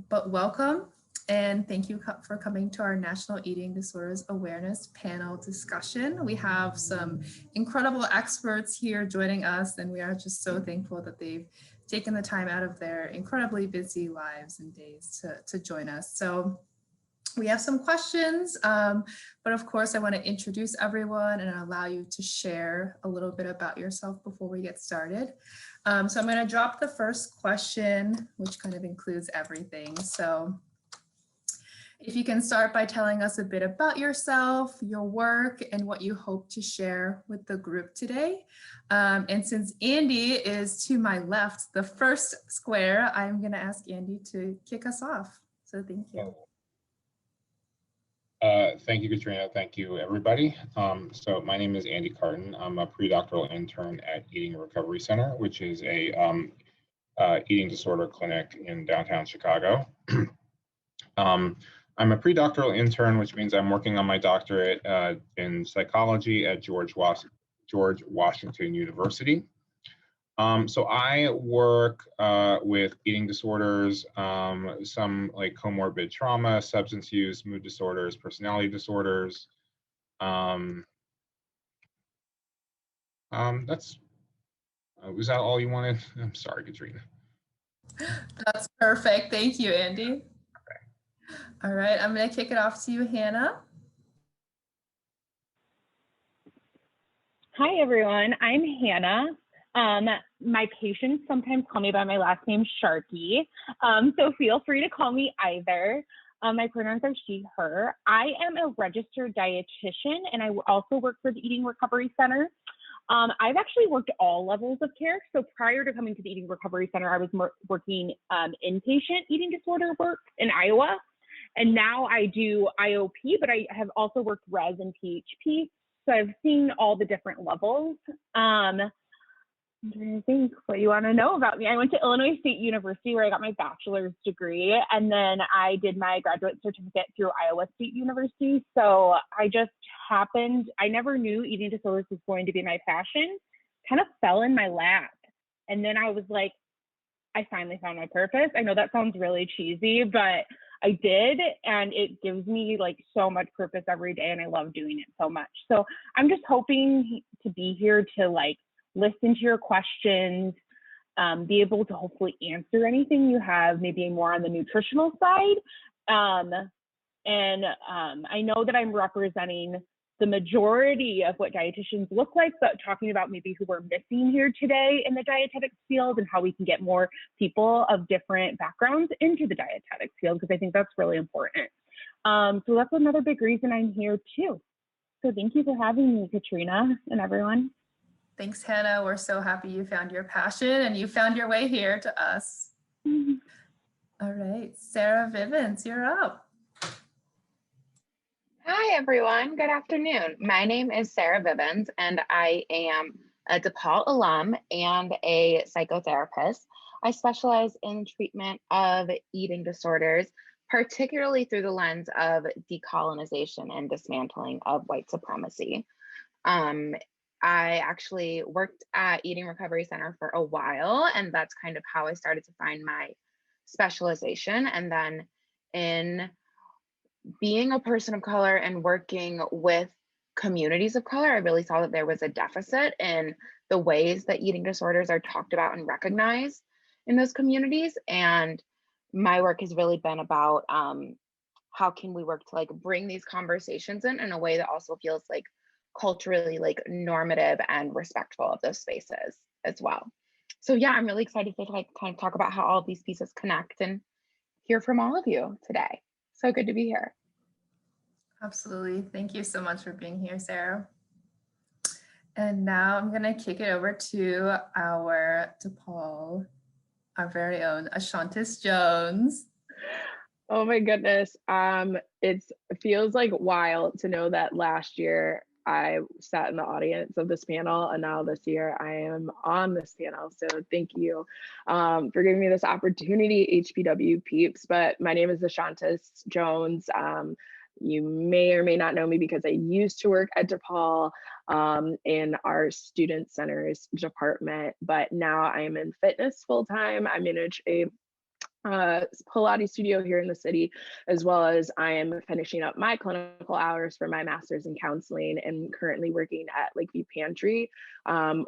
But welcome, and thank you for coming to our National Eating Disorders Awareness panel discussion. We have some incredible experts here joining us, and we are just so thankful that they've taken the time out of their incredibly busy lives and days to join us. So we have some questions, but of course I want to introduce everyone and allow you to share a little bit about yourself before we get started. So I'm going to drop the first question, which kind of includes everything. So if you can start by telling us a bit about yourself, your work, and what you hope to share with the group today. And since Andy is to my left, the first square, I'm going to ask Andy to kick us off. So thank you. Thank you, Katrina. Thank you, everybody. So my name is Andy Carton. I'm a pre-doctoral intern at Eating Recovery Center, which is a eating disorder clinic in downtown Chicago. I'm a pre-doctoral intern, which means I'm working on my doctorate in psychology at George Washington University. So I work with eating disorders, some like comorbid trauma, substance use, mood disorders, personality disorders. Was that all you wanted? I'm sorry, Katrina. That's perfect. Thank you, Andy. Okay. All right, I'm going to kick it off to you, Hannah. Hi, everyone. I'm Hannah. My patients sometimes call me by my last name, Sharkey. So feel free to call me either. My pronouns are she, her. I am a registered dietitian, and I also work for the Eating Recovery Center. I've actually worked all levels of care. So prior to coming to the Eating Recovery Center, I was working inpatient eating disorder work in Iowa. And now I do IOP, but I have also worked res and PHP. So I've seen all the different levels. I'm trying to think what you want to know about me. I went to Illinois State University where I got my bachelor's degree, and then I did my graduate certificate through Iowa State University. So I just happened, I never knew eating disorders was going to be my passion, kind of fell in my lap. And then I was like, I finally found my purpose. I know that sounds really cheesy, but I did, and it gives me like so much purpose every day, and I love doing it so much. So I'm just hoping to be here to like listen to your questions, be able to hopefully answer anything you have, maybe more on the nutritional side. I know that I'm representing the majority of what dietitians look like, but talking about maybe who we're missing here today in the dietetics field and how we can get more people of different backgrounds into the dietetics field, because I think that's really important. So that's another big reason I'm here too. So thank you for having me, Katrina, and everyone. Thanks, Hannah. We're so happy you found your passion and you found your way here to us. Mm-hmm. All right, Sarah Vivens, you're up. Hi, everyone. Good afternoon. My name is Sarah Vivens, and I am a DePaul alum and a psychotherapist. I specialize in treatment of eating disorders, particularly through the lens of decolonization and dismantling of white supremacy. I actually worked at Eating Recovery Center for a while, and that's kind of how I started to find my specialization. And then in being a person of color and working with communities of color, I really saw that there was a deficit in the ways that eating disorders are talked about and recognized in those communities. And my work has really been about how can we work to like bring these conversations in a way that also feels like culturally like normative and respectful of those spaces as well. So yeah, I'm really excited to like kind of talk about how all of these pieces connect and hear from all of you today. So good to be here. Absolutely. Thank you so much for being here, Sarah. And now I'm going to kick it over to our DePaul, our very own Ashantis Jones. Oh my goodness. It feels like wild to know that last year I sat in the audience of this panel, and now this year I am on this panel. So thank you for giving me this opportunity, HPW peeps. But my name is Ashantis Jones. You may or may not know me because I used to work at DePaul in our student centers department, but now I am in fitness full time. I manage a Pilates studio here in the city, as well as I am finishing up my clinical hours for my master's in counseling and currently working at Lakeview Pantry,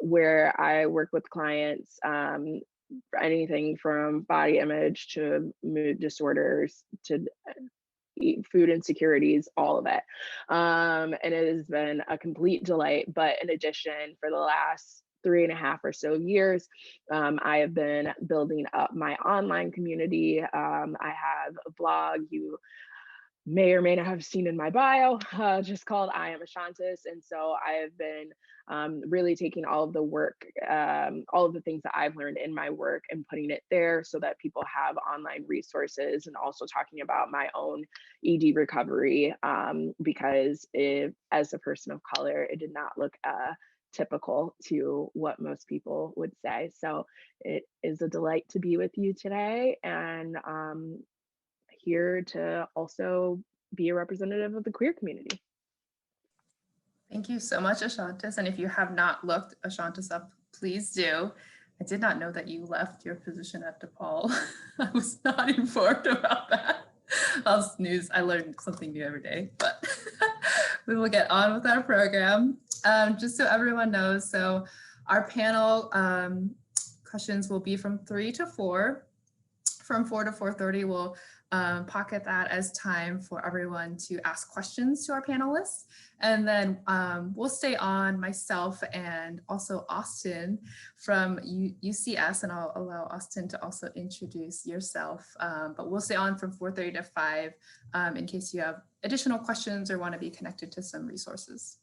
where I work with clients, anything from body image to mood disorders to food insecurities, all of it. And it has been a complete delight. But in addition, for the last 3.5 or so years, I have been building up my online community. I have a blog you may or may not have seen in my bio, just called I Am a Shantis. And so I have been really taking all of the work, all of the things that I've learned in my work and putting it there so that people have online resources, and also talking about my own ED recovery, because as a person of color, it did not look typical to what most people would say. So it is a delight to be with you today, and here to also be a representative of the queer community. Thank you so much, Ashantis. And if you have not looked Ashantis up, please do. I did not know that you left your position at DePaul. I was not informed about that. I learned something new every day, but we will get on with our program. Just so everyone knows, so our panel questions will be from 3 to 4. From 4 to 4:30, we'll pocket that as time for everyone to ask questions to our panelists. And then we'll stay on, myself and also Austin from UCS, and I'll allow Austin to also introduce yourself. But we'll stay on from 4:30 to 5 in case you have additional questions or want to be connected to some resources.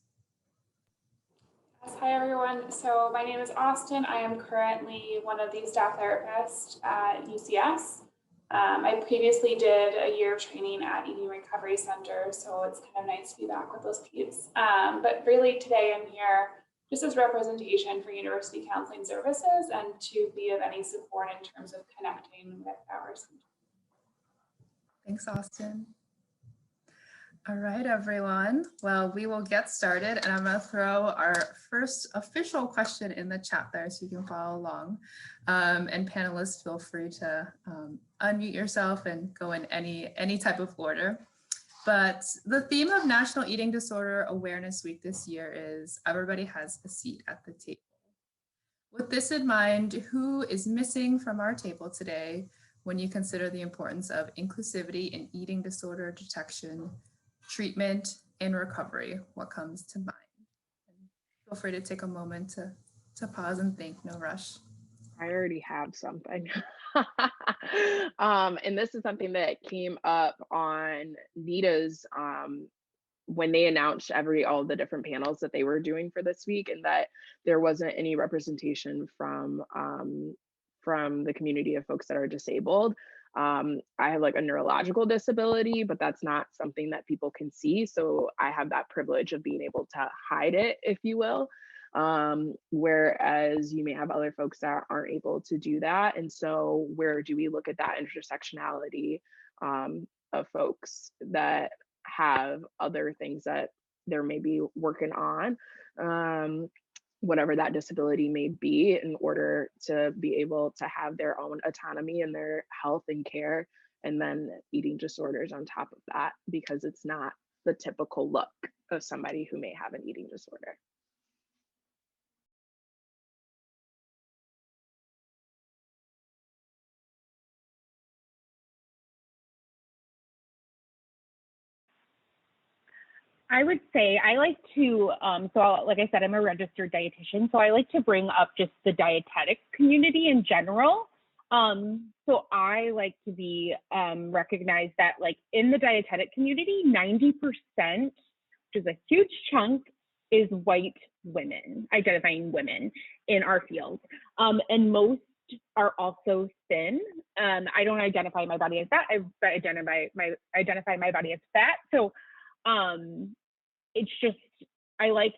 Yes, hi everyone. So my name is Austin. I am currently one of the staff therapists at UCS. I previously did a year of training at Eating Recovery Center, so it's kind of nice to be back with those peeps. But really today I'm here just as representation for University Counseling Services and to be of any support in terms of connecting with our center. Thanks, Austin. All right, everyone. Well, we will get started, and I'm going to throw our first official question in the chat there so you can follow along. And panelists, feel free to unmute yourself and go in any type of order. But the theme of National Eating Disorder Awareness Week this year is everybody has a seat at the table. With this in mind, who is missing from our table today when you consider the importance of inclusivity in eating disorder detection, treatment, and recovery? What comes to mind? And feel free to take a moment to pause and think, no rush. I already have something. And this is something that came up on NEDA's when they announced all the different panels that they were doing for this week, and that there wasn't any representation from the community of folks that are disabled. I have like a neurological disability, but that's not something that people can see. So I have that privilege of being able to hide it, if you will. Whereas you may have other folks that aren't able to do that. And so where do we look at that intersectionality of folks that have other things that they're maybe working on, whatever that disability may be, in order to be able to have their own autonomy and their health and care, and then eating disorders on top of that, because it's not the typical look of somebody who may have an eating disorder. I would say I like to, like I said, I'm a registered dietitian, so I like to bring up just the dietetic community in general. So I like to be recognized that, like, in the dietetic community, 90%, which is a huge chunk, is white women, identifying women in our field. And most are also thin. I don't identify my body as that. I identify my body as fat. So it's just, I like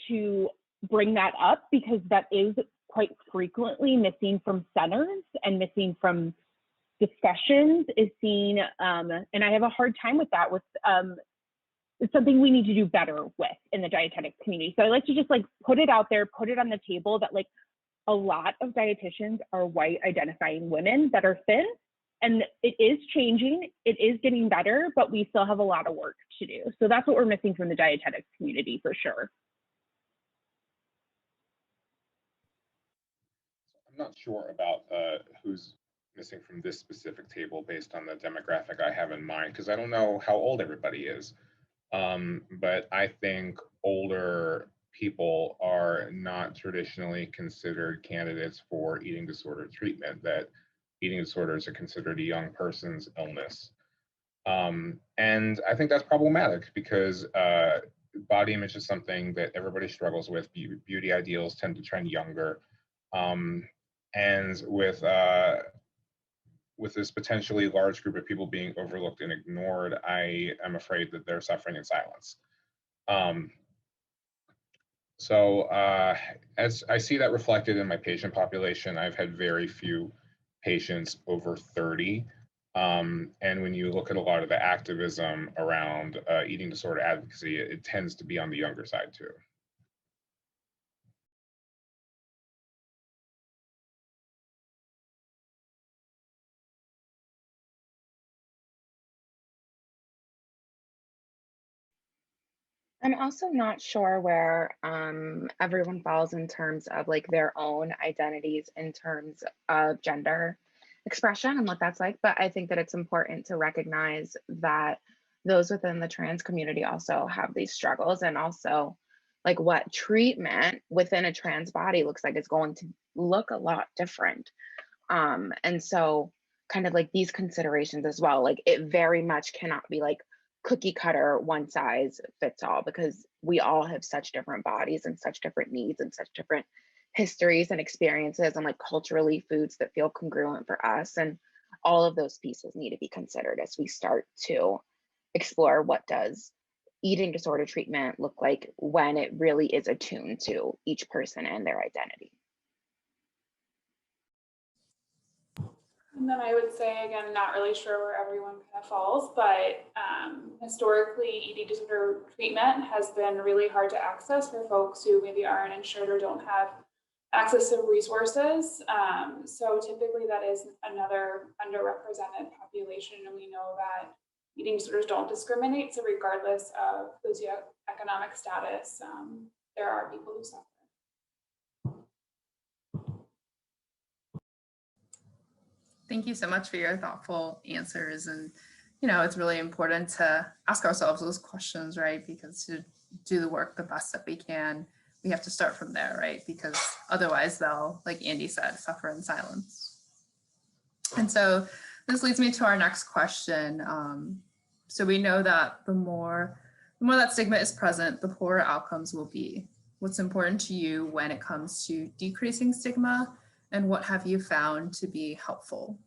to bring that up because that is quite frequently missing from centers and missing from discussions, is seen, and I have a hard time with that. It's something we need to do better with in the dietetic community. So I like to just like put it out there, put it on the table that like a lot of dietitians are white identifying women that are thin, And it is changing, it is getting better, but we still have a lot of work to do. So that's what we're missing from the dietetics community for sure. I'm not sure about who's missing from this specific table based on the demographic I have in mind, because I don't know how old everybody is. But I think older people are not traditionally considered candidates for eating disorder treatment, that eating disorders are considered a young person's illness. And I think that's problematic because body image is something that everybody struggles with. Beauty ideals tend to trend younger. And with this potentially large group of people being overlooked and ignored, I am afraid that they're suffering in silence. So as I see that reflected in my patient population, I've had very few patients over 30. And when you look at a lot of the activism around eating disorder advocacy, it tends to be on the younger side too. I'm also not sure where everyone falls in terms of like their own identities in terms of gender expression and what that's like. But I think that it's important to recognize that those within the trans community also have these struggles, and also like what treatment within a trans body looks like is going to look a lot different. And so kind of like these considerations as well, like it very much cannot be like cookie cutter, one size fits all, because we all have such different bodies and such different needs and such different histories and experiences, and like culturally foods that feel congruent for us. And all of those pieces need to be considered as we start to explore what does eating disorder treatment look like when it really is attuned to each person and their identity. And then I would say, again, not really sure where everyone kind of falls, but historically, eating disorder treatment has been really hard to access for folks who maybe aren't insured or don't have access to resources. So typically that is another underrepresented population, and we know that eating disorders don't discriminate. So regardless of socioeconomic status, there are people who suffer. Thank you so much for your thoughtful answers. And, you know, it's really important to ask ourselves those questions, right? Because to do the work the best that we can, we have to start from there, right? Because otherwise they'll, like Andy said, suffer in silence. And so this leads me to our next question. So we know that the more that stigma is present, the poorer outcomes will be. What's important to you when it comes to decreasing stigma, and what have you found to be helpful?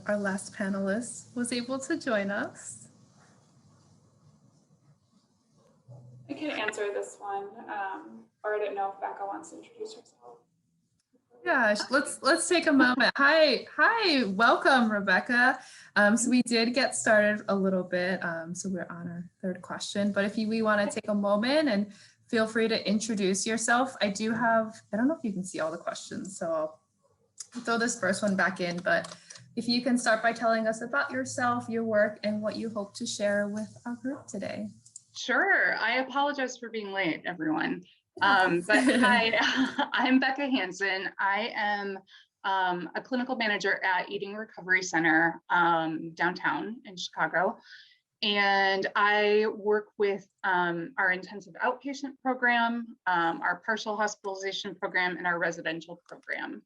Our last panelist was able to join us. I can answer this one, or I didn't know if Becca wants to introduce herself. Yeah, let's take a moment. Hi, welcome, Rebecca. So we did get started a little bit, so we're on our third question, but if we want to take a moment and feel free to introduce yourself. I don't know if you can see all the questions, so I'll throw this first one back in, but if you can start by telling us about yourself, your work, and what you hope to share with our group today. Sure. I apologize for being late, everyone. But hi, I'm Becca Hansen. I am a clinical manager at Eating Recovery Center downtown in Chicago. And I work with our intensive outpatient program, our partial hospitalization program, and our residential program.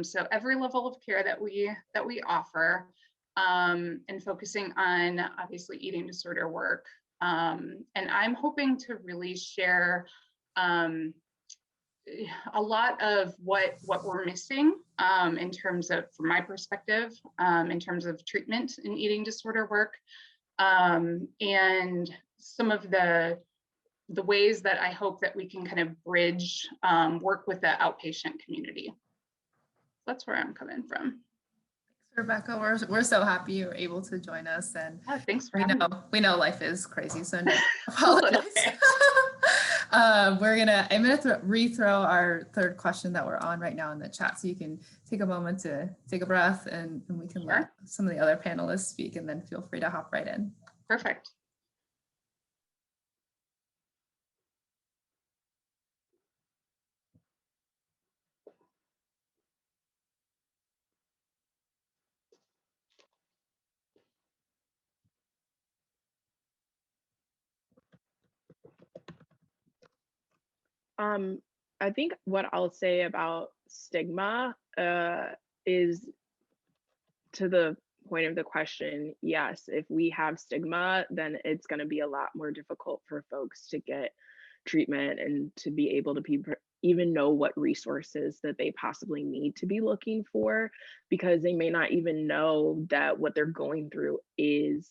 So every level of care that we offer, and focusing on obviously eating disorder work. And I'm hoping to really share a lot of what we're missing in terms of, from my perspective, in terms of treatment in eating disorder work, and some of the ways that I hope that we can kind of bridge work with the outpatient community. That's where I'm coming from. Rebecca, we're so happy you were able to join us, and Thanks for having me. We know life is crazy, so no A little apologize. bit. I'm gonna rethrow our third question that we're on right now in the chat, so you can take a moment to take a breath, and we can let some of the other panelists speak, and then feel free to hop right in. Perfect. I think what I'll say about stigma is, to the point of the question, yes, if we have stigma, then it's going to be a lot more difficult for folks to get treatment and to be able to even know what resources that they possibly need to be looking for, because they may not even know that what they're going through is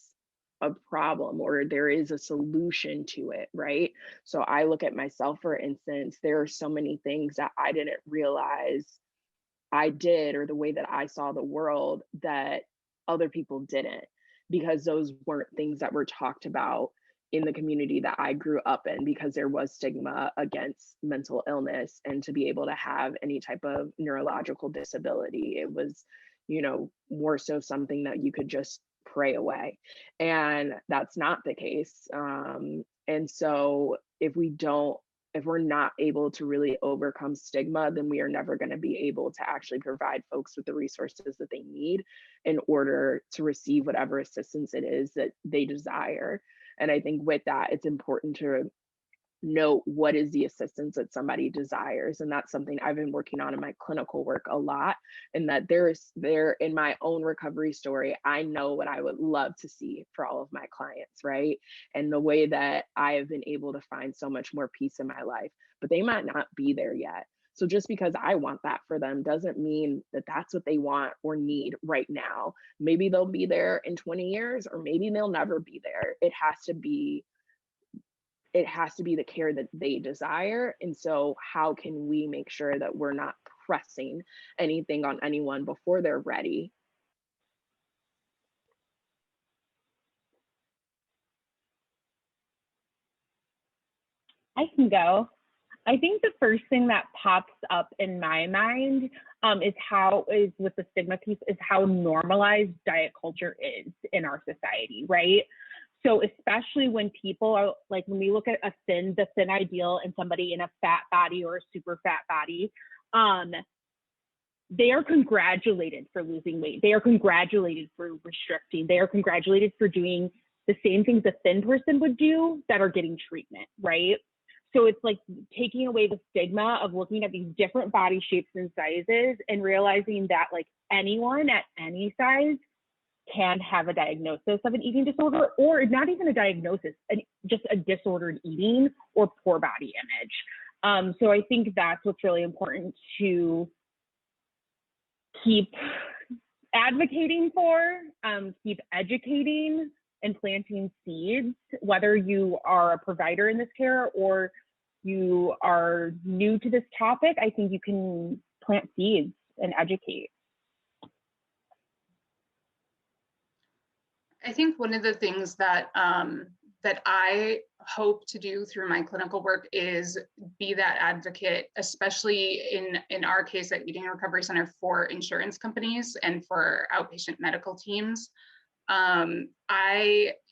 a problem or there is a solution to it, right? So I look at myself, for instance, there are so many things that I didn't realize I did, or the way that I saw the world, that other people didn't, because those weren't things that were talked about in the community that I grew up in, because there was stigma against mental illness and to be able to have any type of neurological disability. It was, more so something that you could just pray away. And that's not the case. And so if we're not able to really overcome stigma, then we are never going to be able to actually provide folks with the resources that they need in order to receive whatever assistance it is that they desire. And I think with that, it's important to know what is the assistance that somebody desires. And that's something I've been working on in my clinical work a lot. And that there in my own recovery story, I know what I would love to see for all of my clients, right? And the way that I have been able to find so much more peace in my life, but they might not be there yet. So just because I want that for them doesn't mean that that's what they want or need right now. Maybe they'll be there in 20 years, or maybe they'll never be there. It has to be the care that they desire. And so how can we make sure that we're not pressing anything on anyone before they're ready? I can go. I think the first thing that pops up in my mind is with the stigma piece, is how normalized diet culture is in our society, right? So especially when people are like, when we look at the thin ideal and somebody in a fat body or a super fat body, they are congratulated for losing weight. They are congratulated for restricting. They are congratulated for doing the same things a thin person would do that are getting treatment, right? So it's like taking away the stigma of looking at these different body shapes and sizes and realizing that like anyone at any size can have a diagnosis of an eating disorder, or not even a diagnosis, just a disordered eating or poor body image. So I think that's what's really important to keep advocating for, keep educating and planting seeds, whether you are a provider in this care or you are new to this topic. I think you can plant seeds and educate. I think one of the things that that I hope to do through my clinical work is be that advocate, especially in our case at Eating Recovery Center, for insurance companies and for outpatient medical teams.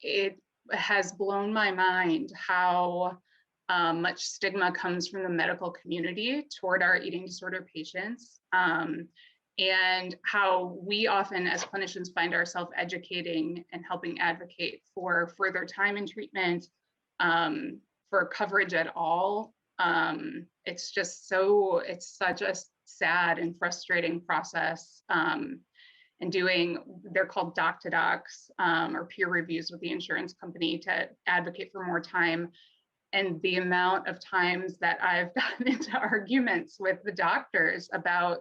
It has blown my mind how much stigma comes from the medical community toward our eating disorder patients, and how we often as clinicians find ourselves educating and helping advocate for further time in treatment, for coverage at all. It's such a sad and frustrating process. And they're called doc to docs, or peer reviews with the insurance company to advocate for more time. And the amount of times that I've gotten into arguments with the doctors about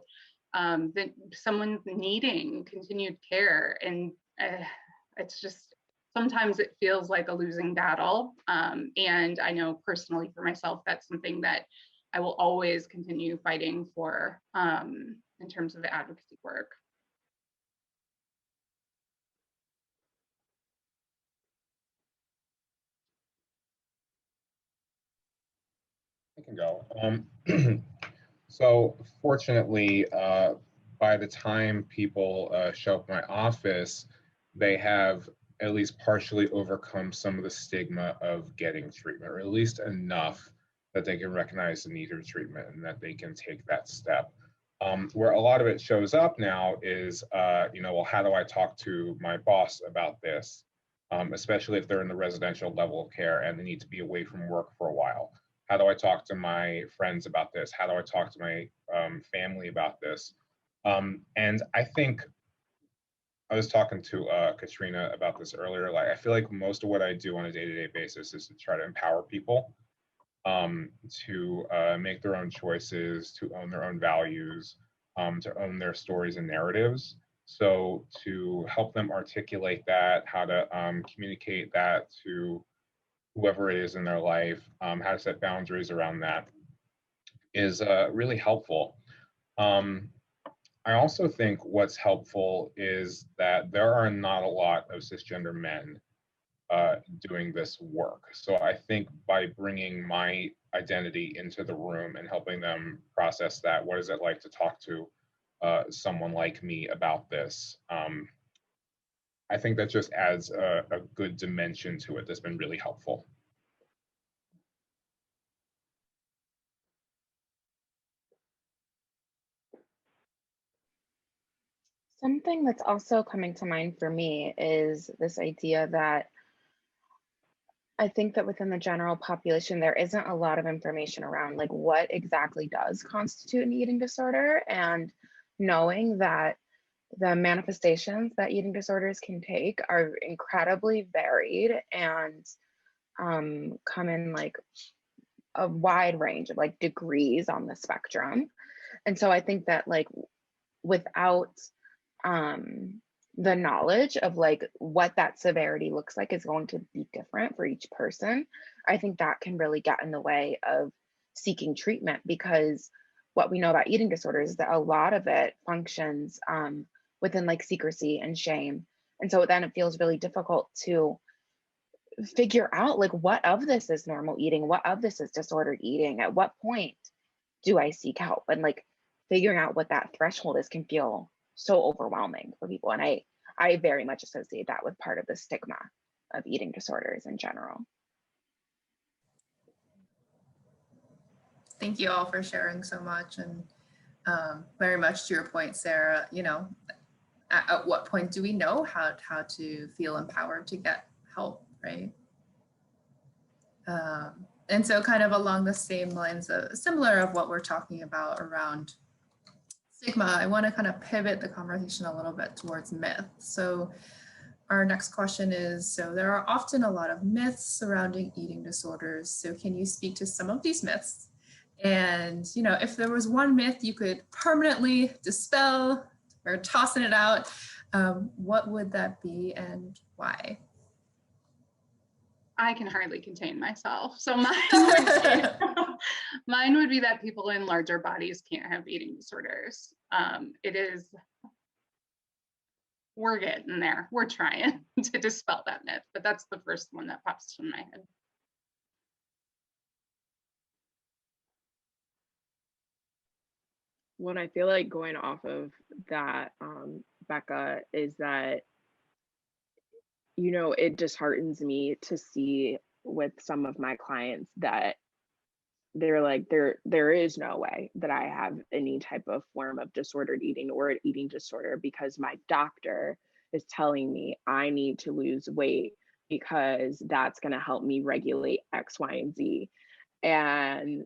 someone needing continued care. And it's just, sometimes it feels like a losing battle. And I know personally for myself, that's something that I will always continue fighting for in terms of the advocacy work. I can go. So fortunately, by the time people show up in my office, they have at least partially overcome some of the stigma of getting treatment, or at least enough that they can recognize the need of treatment and that they can take that step. Where a lot of it shows up now is, well, how do I talk to my boss about this? Especially if they're in the residential level of care and they need to be away from work for a while. How do I talk to my friends about this? How do I talk to my family about this? And I think I was talking to Katrina about this earlier. Like, I feel like most of what I do on a day-to-day basis is to try to empower people to make their own choices, to own their own values, to own their stories and narratives. So to help them articulate that, how to communicate that to whoever it is in their life, how to set boundaries around that is really helpful. I also think what's helpful is that there are not a lot of cisgender men doing this work. So I think by bringing my identity into the room and helping them process that, what is it like to talk to someone like me about this? I think that just adds a good dimension to it that's been really helpful. Something that's also coming to mind for me is this idea that I think that within the general population, there isn't a lot of information around like what exactly does constitute an eating disorder, and knowing that the manifestations that eating disorders can take are incredibly varied and come in like a wide range of like degrees on the spectrum. And so I think that like without the knowledge of like what that severity looks like is going to be different for each person, I think that can really get in the way of seeking treatment, because what we know about eating disorders is that a lot of it functions within like secrecy and shame. And so then it feels really difficult to figure out like what of this is normal eating, what of this is disordered eating, at what point do I seek help, and like figuring out what that threshold is can feel so overwhelming for people. And I very much associate that with part of the stigma of eating disorders in general. Thank you all for sharing so much, and very much to your point, Sarah, at what point do we know how to feel empowered to get help, right? And so kind of along the same lines of similar of what we're talking about around stigma, I want to kind of pivot the conversation a little bit towards myth. So our next question is, so there are often a lot of myths surrounding eating disorders. So can you speak to some of these myths? And, if there was one myth you could permanently dispel or tossing it out, what would that be and why? I can hardly contain myself. So mine would be that people in larger bodies can't have eating disorders. We're getting there. We're trying to dispel that myth, but that's the first one that pops in my head. What I feel like going off of that, Becca, is that it disheartens me to see with some of my clients that they're like, there is no way that I have any type of form of disordered eating or an eating disorder because my doctor is telling me I need to lose weight because that's going to help me regulate X, Y, and Z. And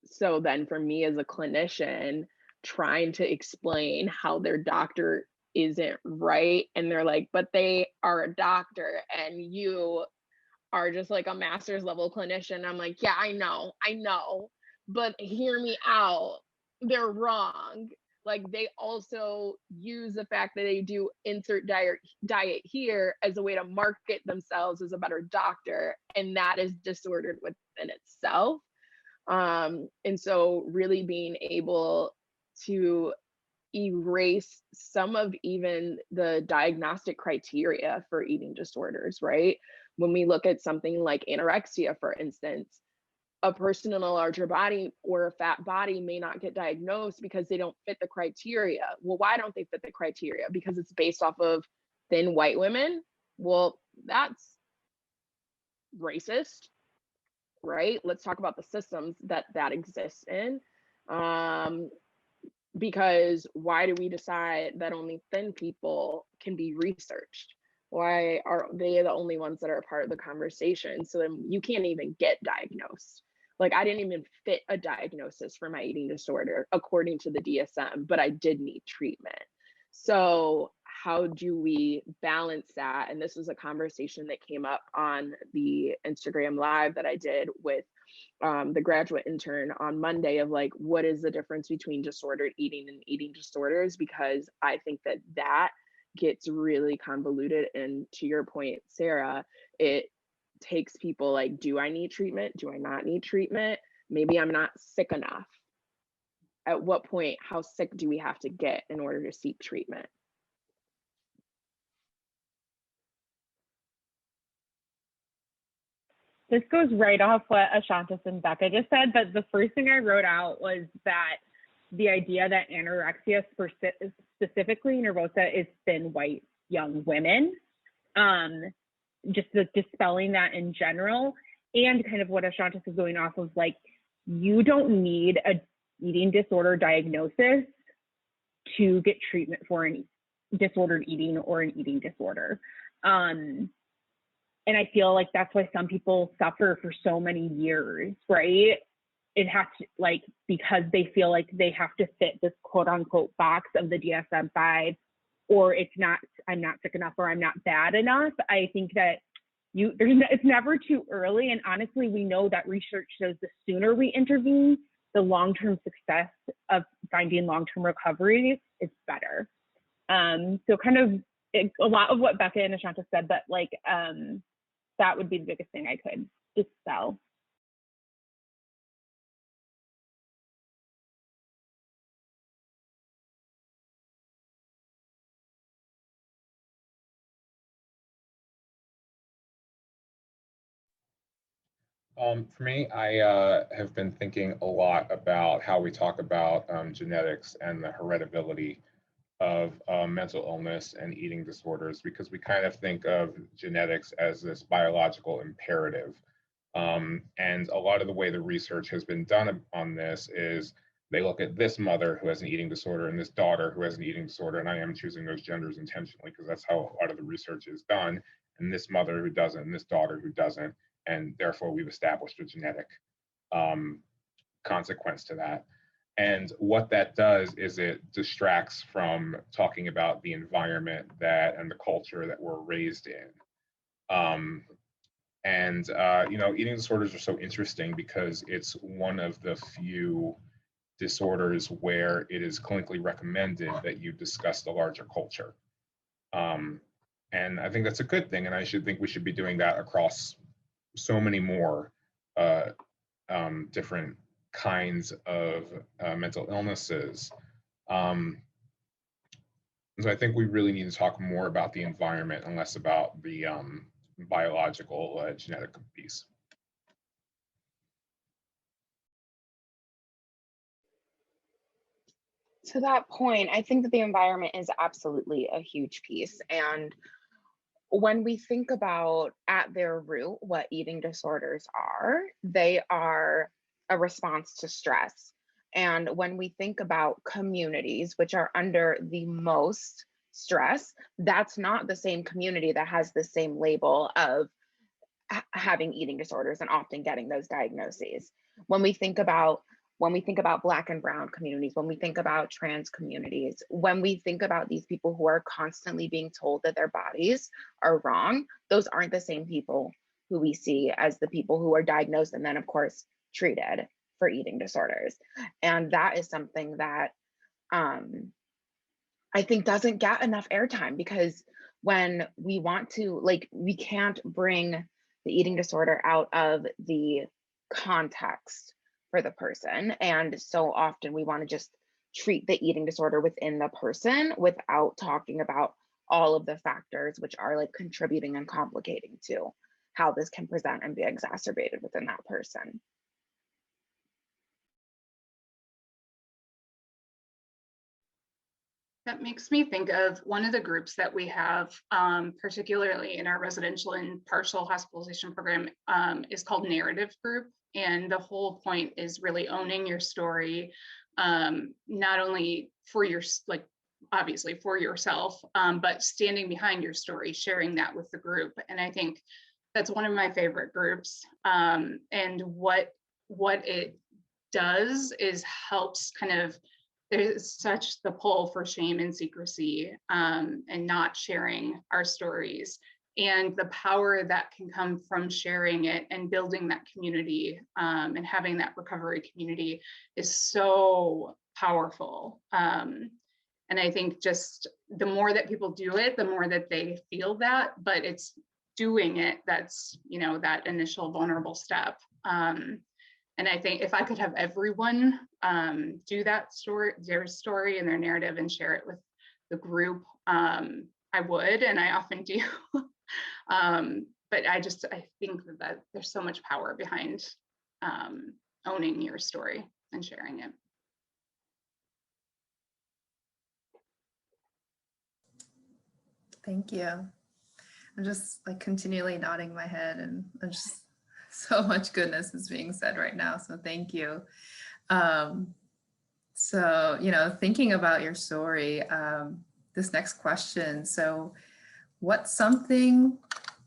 so then for me as a clinician, trying to explain how their doctor isn't right, and they're like, but they are a doctor and you are just like a master's level clinician. I'm like, yeah, I know, but hear me out. They're wrong. Like, they also use the fact that they do insert diet here as a way to market themselves as a better doctor, and that is disordered within itself. And so really being able to erase some of even the diagnostic criteria for eating disorders, right? When we look at something like anorexia, for instance, a person in a larger body or a fat body may not get diagnosed because they don't fit the criteria. Well, why don't they fit the criteria? Because it's based off of thin white women. Well, that's racist, right? Let's talk about the systems that exists in. Because why do we decide that only thin people can be researched? Why are they the only ones that are a part of the conversation? So then you can't even get diagnosed. Like, I didn't even fit a diagnosis for my eating disorder according to the DSM, but I did need treatment. So how do we balance that? And this was a conversation that came up on the Instagram live that I did with the graduate intern on Monday, of like, what is the difference between disordered eating and eating disorders? Because I think that gets really convoluted. And to your point, Sarah, it takes people like, do I need treatment? Do I not need treatment? Maybe I'm not sick enough. At what point, how sick do we have to get in order to seek treatment? This goes right off what Ashantis and Becca just said, but the first thing I wrote out was that the idea that anorexia specifically nervosa is thin white young women, just the dispelling that in general, and kind of what Ashantis is going off of, like, you don't need a eating disorder diagnosis to get treatment for an disordered eating or an eating disorder. And I feel like that's why some people suffer for so many years, right? It has to, like, because they feel like they have to fit this quote unquote box of the DSM-5, or it's not, I'm not sick enough, or I'm not bad enough. I think that it's never too early. And honestly, we know that research shows the sooner we intervene, the long-term success of finding long-term recovery is better. So kind of a lot of what Becca and Ashanta said, but like, that would be the biggest thing I could dispel. For me, I have been thinking a lot about how we talk about genetics and the heritability of mental illness and eating disorders, because we kind of think of genetics as this biological imperative. And a lot of the way the research has been done on this is they look at this mother who has an eating disorder and this daughter who has an eating disorder, and I am choosing those genders intentionally because that's how a lot of the research is done, and this mother who doesn't, and this daughter who doesn't, and therefore we've established a genetic consequence to that. And what that does is it distracts from talking about the environment and the culture that we're raised in. Eating disorders are so interesting because it's one of the few disorders where it is clinically recommended that you discuss the larger culture. And I think that's a good thing. And I think we should be doing that across so many more different kinds of mental illnesses. So I think we really need to talk more about the environment and less about the biological genetic piece. To that point, I think that the environment is absolutely a huge piece. And when we think about at their root what eating disorders are, they are a response to stress. And when we think about communities which are under the most stress, that's not the same community that has the same label of having eating disorders and often getting those diagnoses. When we think about Black and Brown communities, when we think about trans communities, when we think about these people who are constantly being told that their bodies are wrong, those aren't the same people who we see as the people who are diagnosed and then, of course, treated for eating disorders. And that is something that I think doesn't get enough airtime, because when we want to, like, we can't bring the eating disorder out of the context for the person. And so often we want to just treat the eating disorder within the person without talking about all of the factors which are like contributing and complicating to how this can present and be exacerbated within that person. That makes me think of one of the groups that we have, particularly in our residential and partial hospitalization program, is called Narrative Group. And the whole point is really owning your story, not only for your, like, obviously for yourself, but standing behind your story, sharing that with the group. And I think that's one of my favorite groups. And what it does is helps kind of, there's such the pull for shame and secrecy, and not sharing our stories, and the power that can come from sharing it and building that community, and having that recovery community is so powerful. And I think just the more that people do it, the more that they feel that, but it's doing it that's, you know, that initial vulnerable step. And I think if I could have everyone do that story, their story and their narrative, and share it with the group, I would, and I often do. But I think that there's so much power behind owning your story and sharing it. Thank you. I'm just like continually nodding my head, and I'm just so much goodness is being said right now. So thank you. So, you know, thinking about your story, this next question. So what's something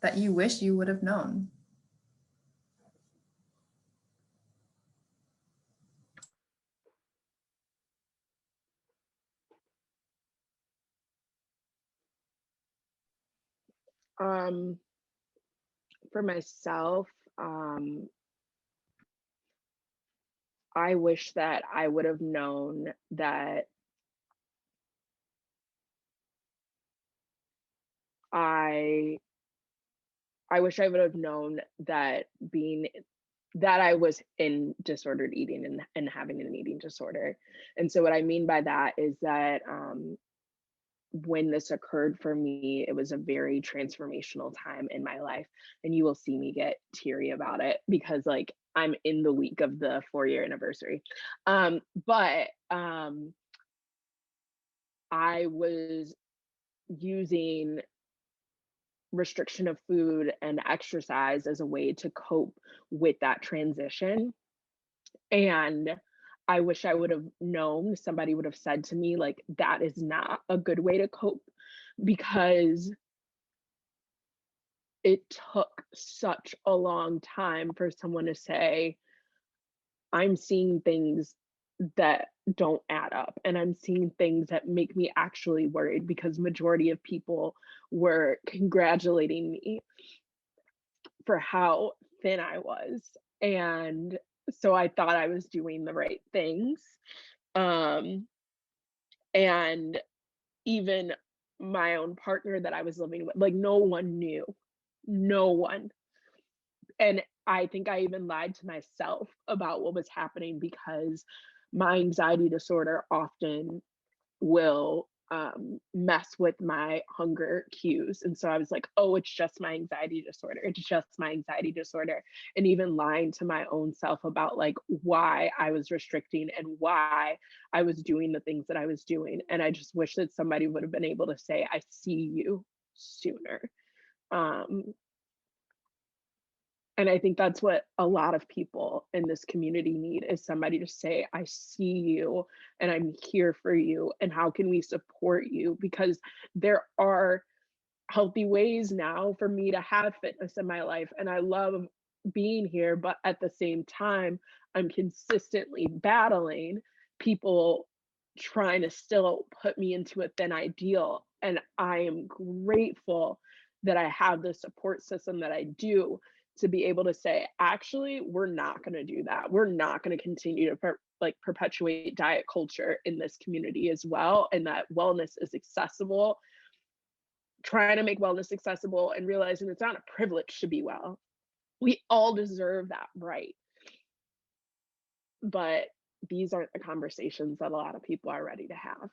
that you wish you would have known? For myself, I wish that I would have known that I wish I would have known that I was in disordered eating and having an eating disorder. And so what I mean by that is that when this occurred for me, it was a very transformational time in my life. And you will see me get teary about it because like I'm in the week of the 4-year anniversary. But I was using restriction of food and exercise as a way to cope with that transition. And I wish I would have known, somebody would have said to me, like, that is not a good way to cope, because it took such a long time for someone to say, I'm seeing things that don't add up, and I'm seeing things that make me actually worried, because majority of people were congratulating me for how thin I was. And so I thought I was doing the right things. And even my own partner that I was living with, like, no one knew, no one. And I think I even lied to myself about what was happening, because my anxiety disorder often will mess with my hunger cues. And so I was like, oh, it's just my anxiety disorder. It's just my anxiety disorder. And even lying to my own self about like why I was restricting and why I was doing the things that I was doing. And I just wish that somebody would have been able to say, I see you sooner. And I think that's what a lot of people in this community need, is somebody to say, I see you and I'm here for you. And how can we support you? Because there are healthy ways now for me to have fitness in my life. And I love being here, but at the same time, I'm consistently battling people trying to still put me into a thin ideal. And I am grateful that I have the support system that I do, to be able to say, actually, we're not going to do that. We're not going to continue to perpetuate diet culture in this community as well. And that wellness is accessible, trying to make wellness accessible and realizing it's not a privilege to be well. We all deserve that right. But these aren't the conversations that a lot of people are ready to have.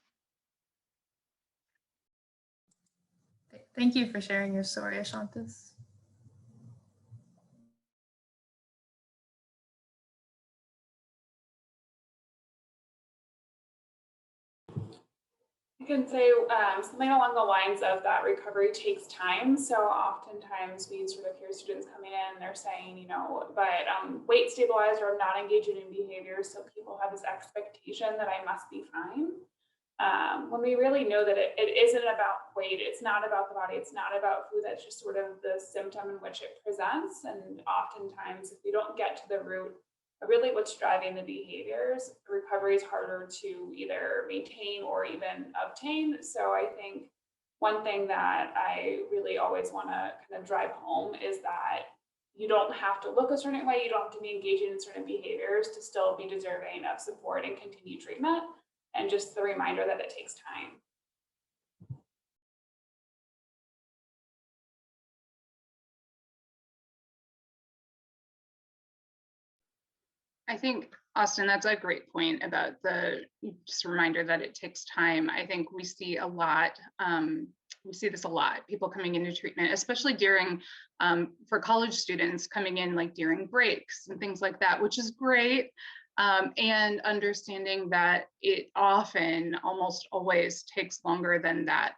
Thank you for sharing your story, Ashantis. I can say something along the lines of that recovery takes time. So oftentimes we sort of hear students coming in and they're saying, but weight stabilized or I'm not engaging in behaviors. So people have this expectation that I must be fine. When we really know that it isn't about weight, it's not about the body, it's not about food, that's just sort of the symptom in which it presents. And oftentimes if we don't get to the root of really what's driving the behaviors, recovery is harder to either maintain or even obtain. So I think one thing that I really always want to kind of drive home is that you don't have to look a certain way, you don't have to be engaging in certain behaviors to still be deserving of support and continued treatment. And just the reminder that it takes time. I think, Austin, that's a great point about just a reminder that it takes time. I think we see a lot, we see this a lot, people coming into treatment, especially during, for college students coming in like during breaks and things like that, which is great. And understanding that it often, almost always takes longer than that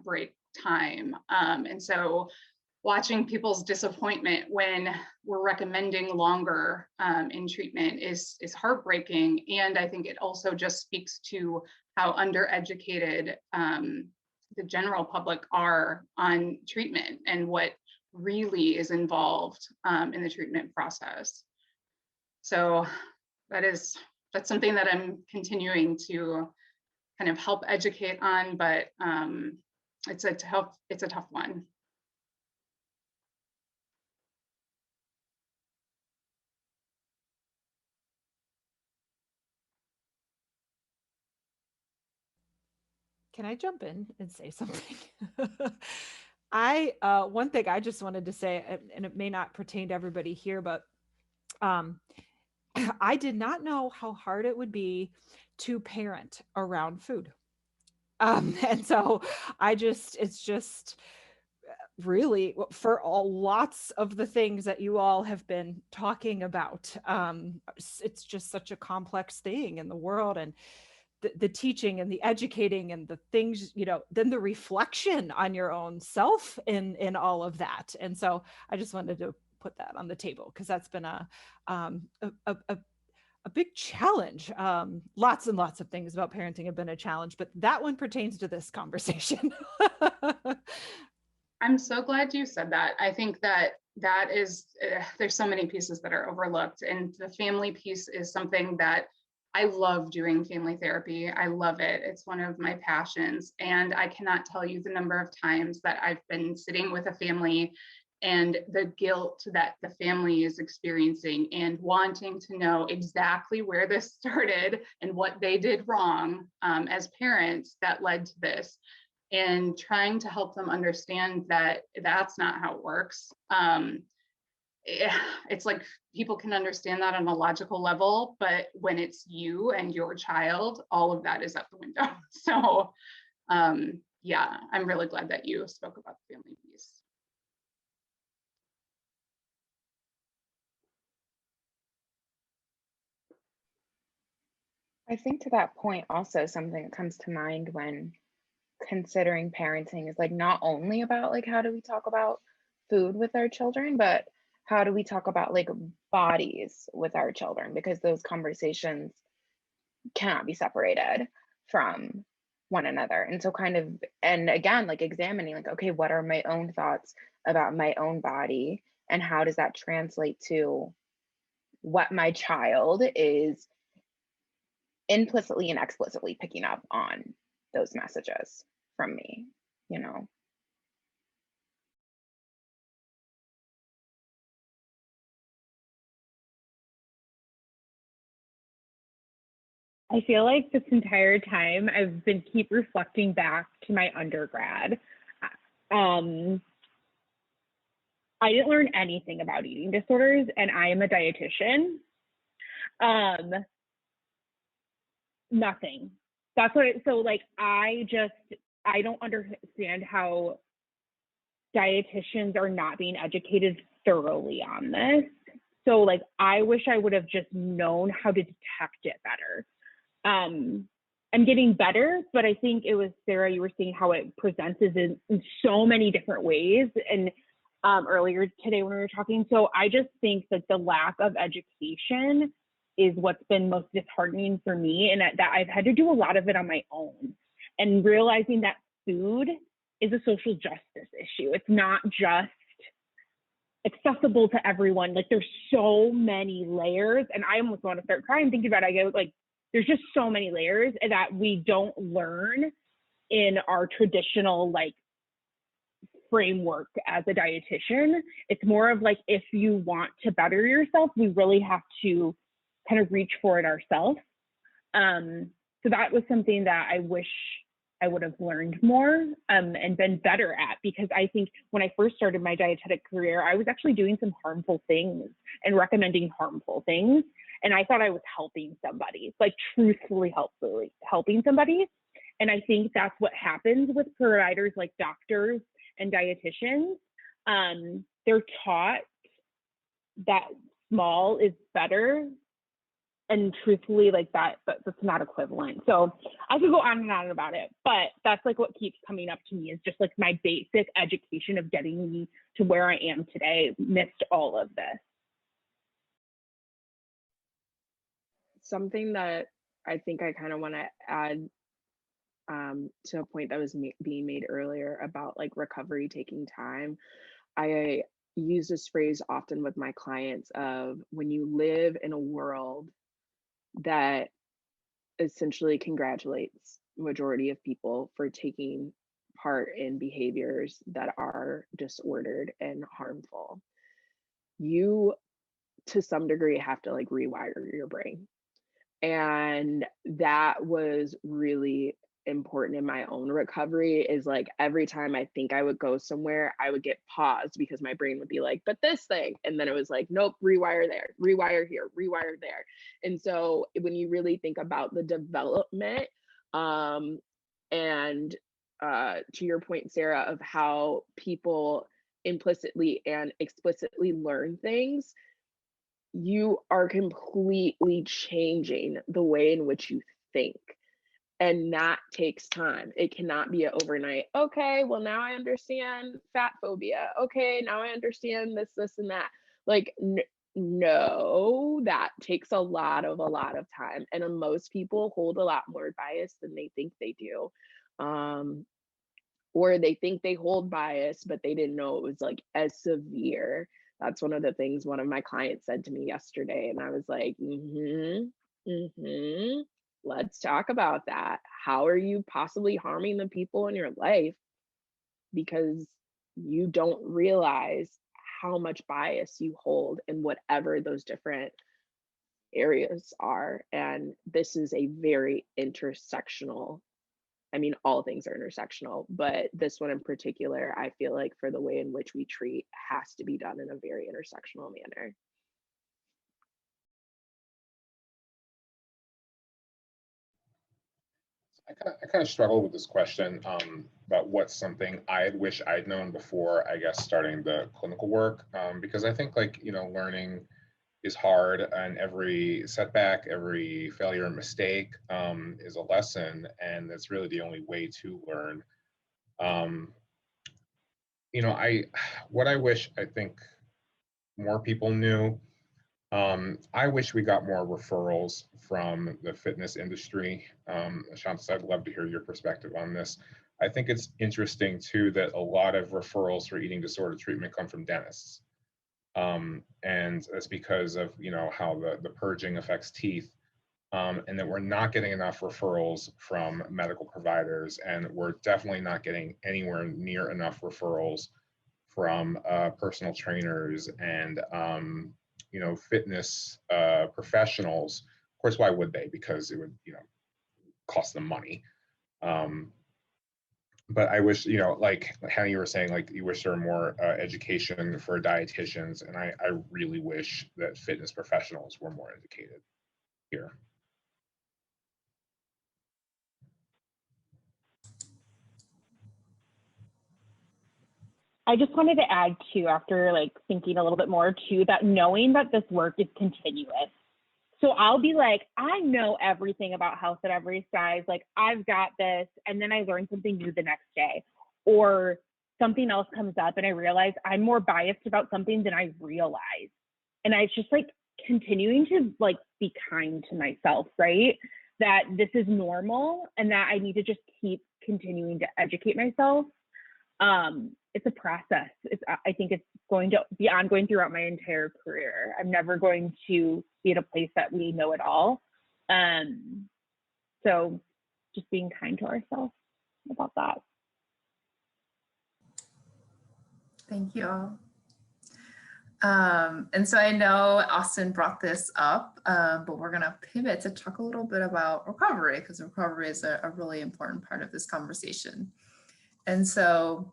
break time. And so watching people's disappointment when we're recommending longer in treatment is heartbreaking. And I think it also just speaks to how undereducated the general public are on treatment and what really is involved in the treatment process. So that's something that I'm continuing to kind of help educate on, but it's a tough one. Can I jump in and say something? One thing I just wanted to say, and it may not pertain to everybody here, but I did not know how hard it would be to parent around food. And so it's just really for lots of the things that you all have been talking about. It's just such a complex thing in the world, and the teaching and the educating and the things, then the reflection on your own self in all of that. And so I just wanted to put that on the table because that's been a big challenge. Lots and lots of things about parenting have been a challenge, but that one pertains to this conversation. I'm so glad you said that. I think that is, there's so many pieces that are overlooked, and the family piece is something that I love doing. Family therapy. I love it. It's one of my passions. And I cannot tell you the number of times that I've been sitting with a family and the guilt that the family is experiencing and wanting to know exactly where this started and what they did wrong as parents that led to this, and trying to help them understand that that's not how it works. It's like people can understand that on a logical level, but when it's you and your child, all of that is out the window. So yeah, I'm really glad that you spoke about the family piece. I think to that point also, something that comes to mind when considering parenting is like not only about like how do we talk about food with our children, but how do we talk about like bodies with our children, because those conversations cannot be separated from one another. And so kind of, and again, like examining like, okay, what are my own thoughts about my own body, and how does that translate to what my child is implicitly and explicitly picking up on those messages from me, I feel like this entire time I've been keep reflecting back to my undergrad. I didn't learn anything about eating disorders, and I am a dietitian. nothing. That's what it, so like, I don't understand how dietitians are not being educated thoroughly on this. So like, I wish I would have just known how to detect it better. I'm getting better, but I think it was Sarah, you were seeing how it presents in so many different ways. And earlier today when we were talking, so I just think that the lack of education is what's been most disheartening for me, and that I've had to do a lot of it on my own, and realizing that food is a social justice issue. It's not just accessible to everyone. Like, there's so many layers, and I almost want to start crying thinking about it. I go like, there's just so many layers that we don't learn in our traditional like framework as a dietitian. It's more of like, if you want to better yourself, we really have to kind of reach for it ourselves. So that was something that I wish I would have learned more and been better at, because I think when I first started my dietetic career, I was actually doing some harmful things and recommending harmful things. And I thought I was helping somebody, like truthfully helping somebody. And I think that's what happens with providers like doctors and dietitians. They're taught that small is better, and truthfully like that, but that's not equivalent. So I could go on and on about it, but that's like what keeps coming up to me, is just like my basic education of getting me to where I am today missed all of this. Something that I think I kind of want to add to a point that was being made earlier about like recovery taking time. I use this phrase often with my clients of, when you live in a world that essentially congratulates majority of people for taking part in behaviors that are disordered and harmful, you to some degree have to like rewire your brain. And that was really important in my own recovery, is like, every time I think I would go somewhere, I would get paused because my brain would be like, but this thing. And then it was like, nope, rewire there, rewire here, rewire there. And so when you really think about the development, and to your point, Sarah, of how people implicitly and explicitly learn things, you are completely changing the way in which you think. And that takes time. It cannot be an overnight, okay, well, now I understand fat phobia. Okay, now I understand this, this, and that. Like, no, that takes a lot of time. And most people hold a lot more bias than they think they do. Or they think they hold bias, but they didn't know it was like as severe. That's one of the things one of my clients said to me yesterday. And I was like, let's talk about that. How are you possibly harming the people in your life because you don't realize how much bias you hold in whatever those different areas are? And this is a very intersectional, I mean, all things are intersectional, but this one in particular, I feel like for the way in which we treat has to be done in a very intersectional manner. I kind of struggle with this question about what's something I wish I'd known before, I guess, starting the clinical work, because I think, like, you know, learning is hard, and every setback, every failure and mistake is a lesson, and that's really the only way to learn. You know, what I wish, I think more people knew, I wish we got more referrals from the fitness industry. Shantas, I'd love to hear your perspective on this. I think it's interesting too that a lot of referrals for eating disorder treatment come from dentists. And that's because of, you know, how the purging affects teeth, and that we're not getting enough referrals from medical providers, and we're definitely not getting anywhere near enough referrals from personal trainers and you know, fitness professionals. Of course, why would they? Because it would, you know, cost them money. But I wish, you know, like Hannah, you were saying, like, you wish there were more education for dietitians, and I really wish that fitness professionals were more educated here. I just wanted to add too, after like thinking a little bit more too, that knowing that this work is continuous. So I'll be like, I know everything about health at every size. Like, I've got this. And then I learn something new the next day. Or something else comes up and I realize I'm more biased about something than I realize. And it's just like continuing to like be kind to myself, right? That this is normal and that I need to just keep continuing to educate myself. It's a process. I think it's going to be ongoing throughout my entire career. I'm never going to be at a place that we know it all. So just being kind to ourselves about that. Thank you all. And so I know Austin brought this up, but we're going to pivot to talk a little bit about recovery, because recovery is a really important part of this conversation. And so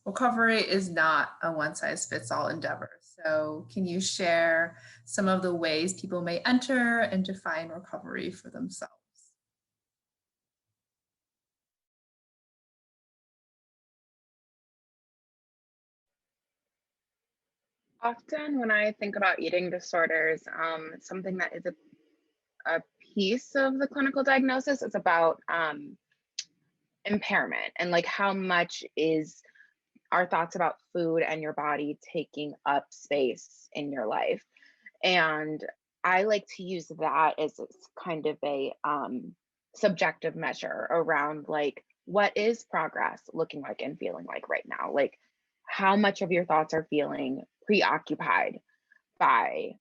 recovery is not a one-size-fits-all endeavor. So can you share some of the ways people may enter and define recovery for themselves? Often when I think about eating disorders, something that is a piece of the clinical diagnosis is about impairment, and like how much is our thoughts about food and your body taking up space in your life. And I like to use that as kind of a subjective measure around like, what is progress looking like and feeling like right now? Like, how much of your thoughts are feeling preoccupied by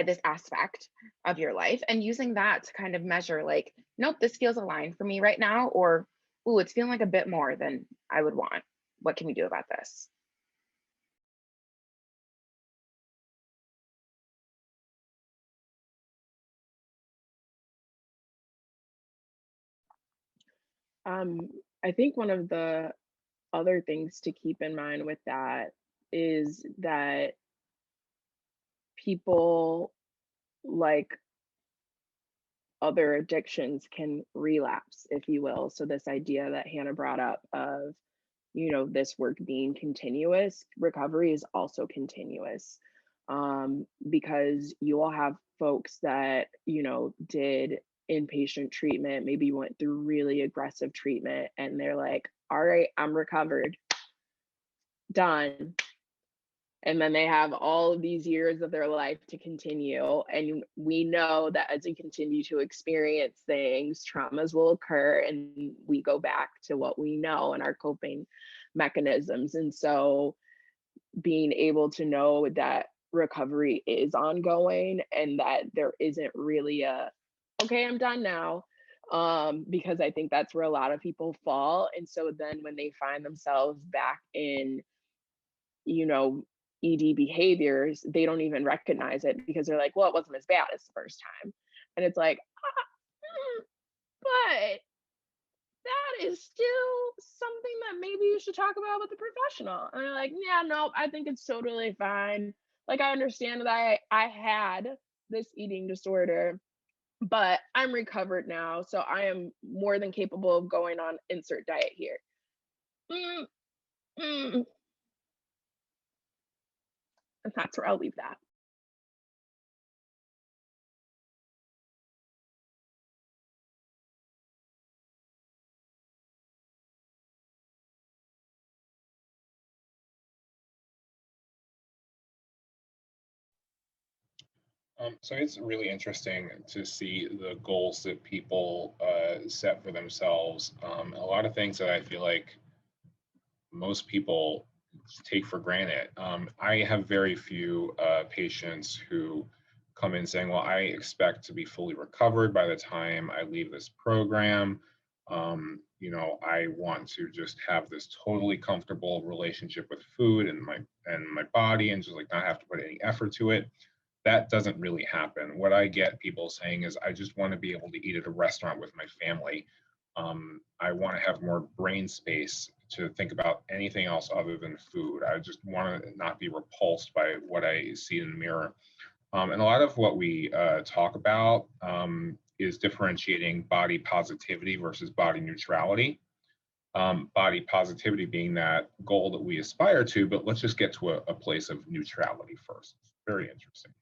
this aspect of your life, and using that to kind of measure like, nope, this feels aligned for me right now, or ooh, it's feeling like a bit more than I would want. What can we do about this? I think one of the other things to keep in mind with that is that people, like other addictions, can relapse, if you will. So this idea that Hannah brought up of, you know, this work being continuous, recovery is also continuous, because you will have folks that, you know, did inpatient treatment, maybe went through really aggressive treatment, and they're like, all right, I'm recovered, done. And then they have all of these years of their life to continue. And we know that as we continue to experience things, traumas will occur and we go back to what we know and our coping mechanisms. And so being able to know that recovery is ongoing and that there isn't really a, okay, I'm done now. Because I think that's where a lot of people fall. And so then when they find themselves back in, you know, ED behaviors, they don't even recognize it because they're like, well, it wasn't as bad as the first time. And it's like, but that is still something that maybe you should talk about with a professional. And they're like, yeah, no, I think it's totally fine. Like, I understand that I had this eating disorder, but I'm recovered now. So I am more than capable of going on insert diet here. And that's where I'll leave that. So it's really interesting to see the goals that people set for themselves. A lot of things that I feel like most people take for granted. I have very few patients who come in saying, well, I expect to be fully recovered by the time I leave this program. You know, I want to just have this totally comfortable relationship with food and my body, and just like not have to put any effort to it. That doesn't really happen. What I get people saying is, I just want to be able to eat at a restaurant with my family. I want to have more brain space to think about anything else other than food. I just want to not be repulsed by what I see in the mirror. And a lot of what we talk about is differentiating body positivity versus body neutrality. body positivity being that goal that we aspire to, but let's just get to a place of neutrality first. Very interesting.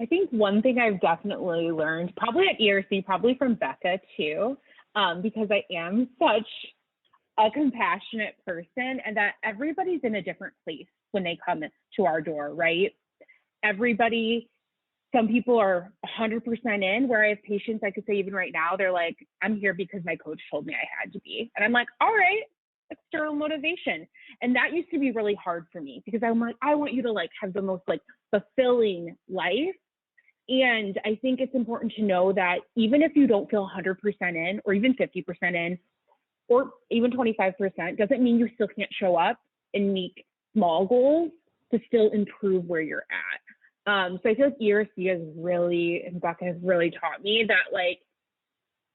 I think one thing I've definitely learned, probably at ERC, probably from Becca too, because I am such a compassionate person, and that everybody's in a different place when they come to our door, right? Everybody, some people are 100% in, where I have patients, I could say even right now, they're like, I'm here because my coach told me I had to be. And I'm like, all right, external motivation. And that used to be really hard for me, because I'm like, I want you to like have the most like fulfilling life. And I think it's important to know that even if you don't feel 100% in, or even 50% in, or even 25%, doesn't mean you still can't show up and meet small goals to still improve where you're at. So I feel like ERC has really, and Becca has really taught me that, like,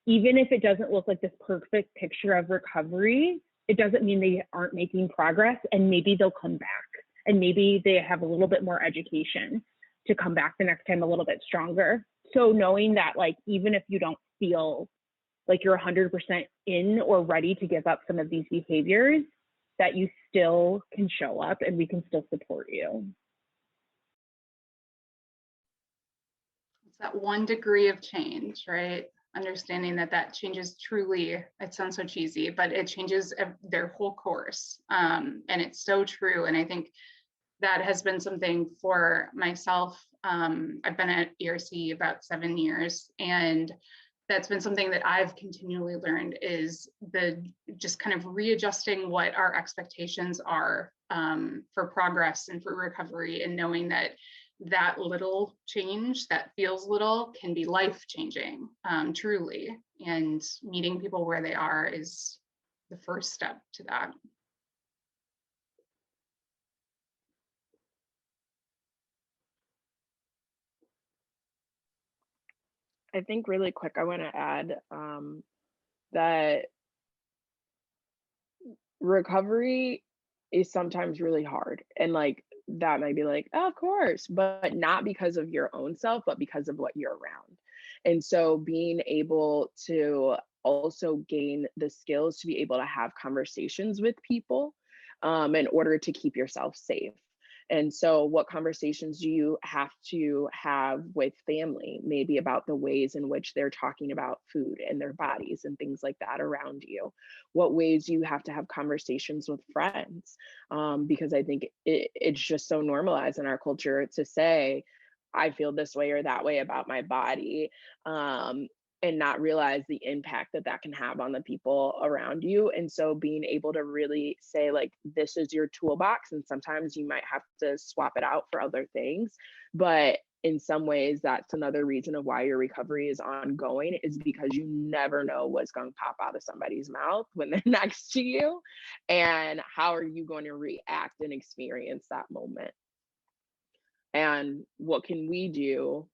even if it doesn't look like this perfect picture of recovery, it doesn't mean they aren't making progress, and maybe they'll come back, and maybe they have a little bit more education to come back the next time a little bit stronger. So knowing that, like, even if you don't feel like you're 100% in or ready to give up some of these behaviors, that you still can show up and we can still support you. It's that 1 degree of change, right? Understanding that that changes truly, it sounds so cheesy, but it changes their whole course. And it's so true. And I think that has been something for myself. I've been at ERC about 7 years, and that's been something that I've continually learned, is the just kind of readjusting what our expectations are for progress and for recovery, and knowing that that little change that feels little can be life-changing, truly. And meeting people where they are is the first step to that. I think really quick, I want to add that recovery is sometimes really hard. And like, that might be like, oh, of course, but not because of your own self, but because of what you're around. And so being able to also gain the skills to be able to have conversations with people in order to keep yourself safe. And so what conversations do you have to have with family, maybe about the ways in which they're talking about food and their bodies and things like that around you? What ways do you have to have conversations with friends? Because I think it's just so normalized in our culture to say, I feel this way or that way about my body. And not realize the impact that that can have on the people around you. And so being able to really say, like, this is your toolbox, and sometimes you might have to swap it out for other things. But in some ways, that's another reason of why your recovery is ongoing, is because you never know what's going to pop out of somebody's mouth when they're next to you. And how are you going to react and experience that moment? And what can we do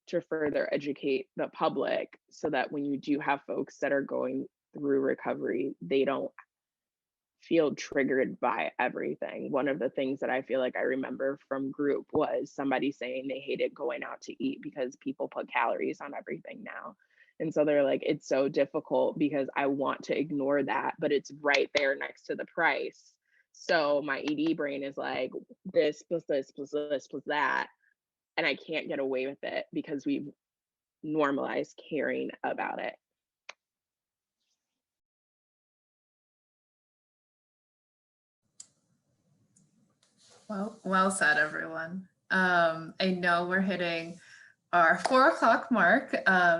to further educate the public so that when you do have folks that are going through recovery, they don't feel triggered by everything? One of the things that I feel like I remember from group was somebody saying they hated going out to eat because people put calories on everything now. And so they're like, it's so difficult because I want to ignore that, but it's right there next to the price. So my ED brain is like, this plus this plus this plus that. And I can't get away with it because we've normalized caring about it. Well said, everyone. I know we're hitting our 4 o'clock mark.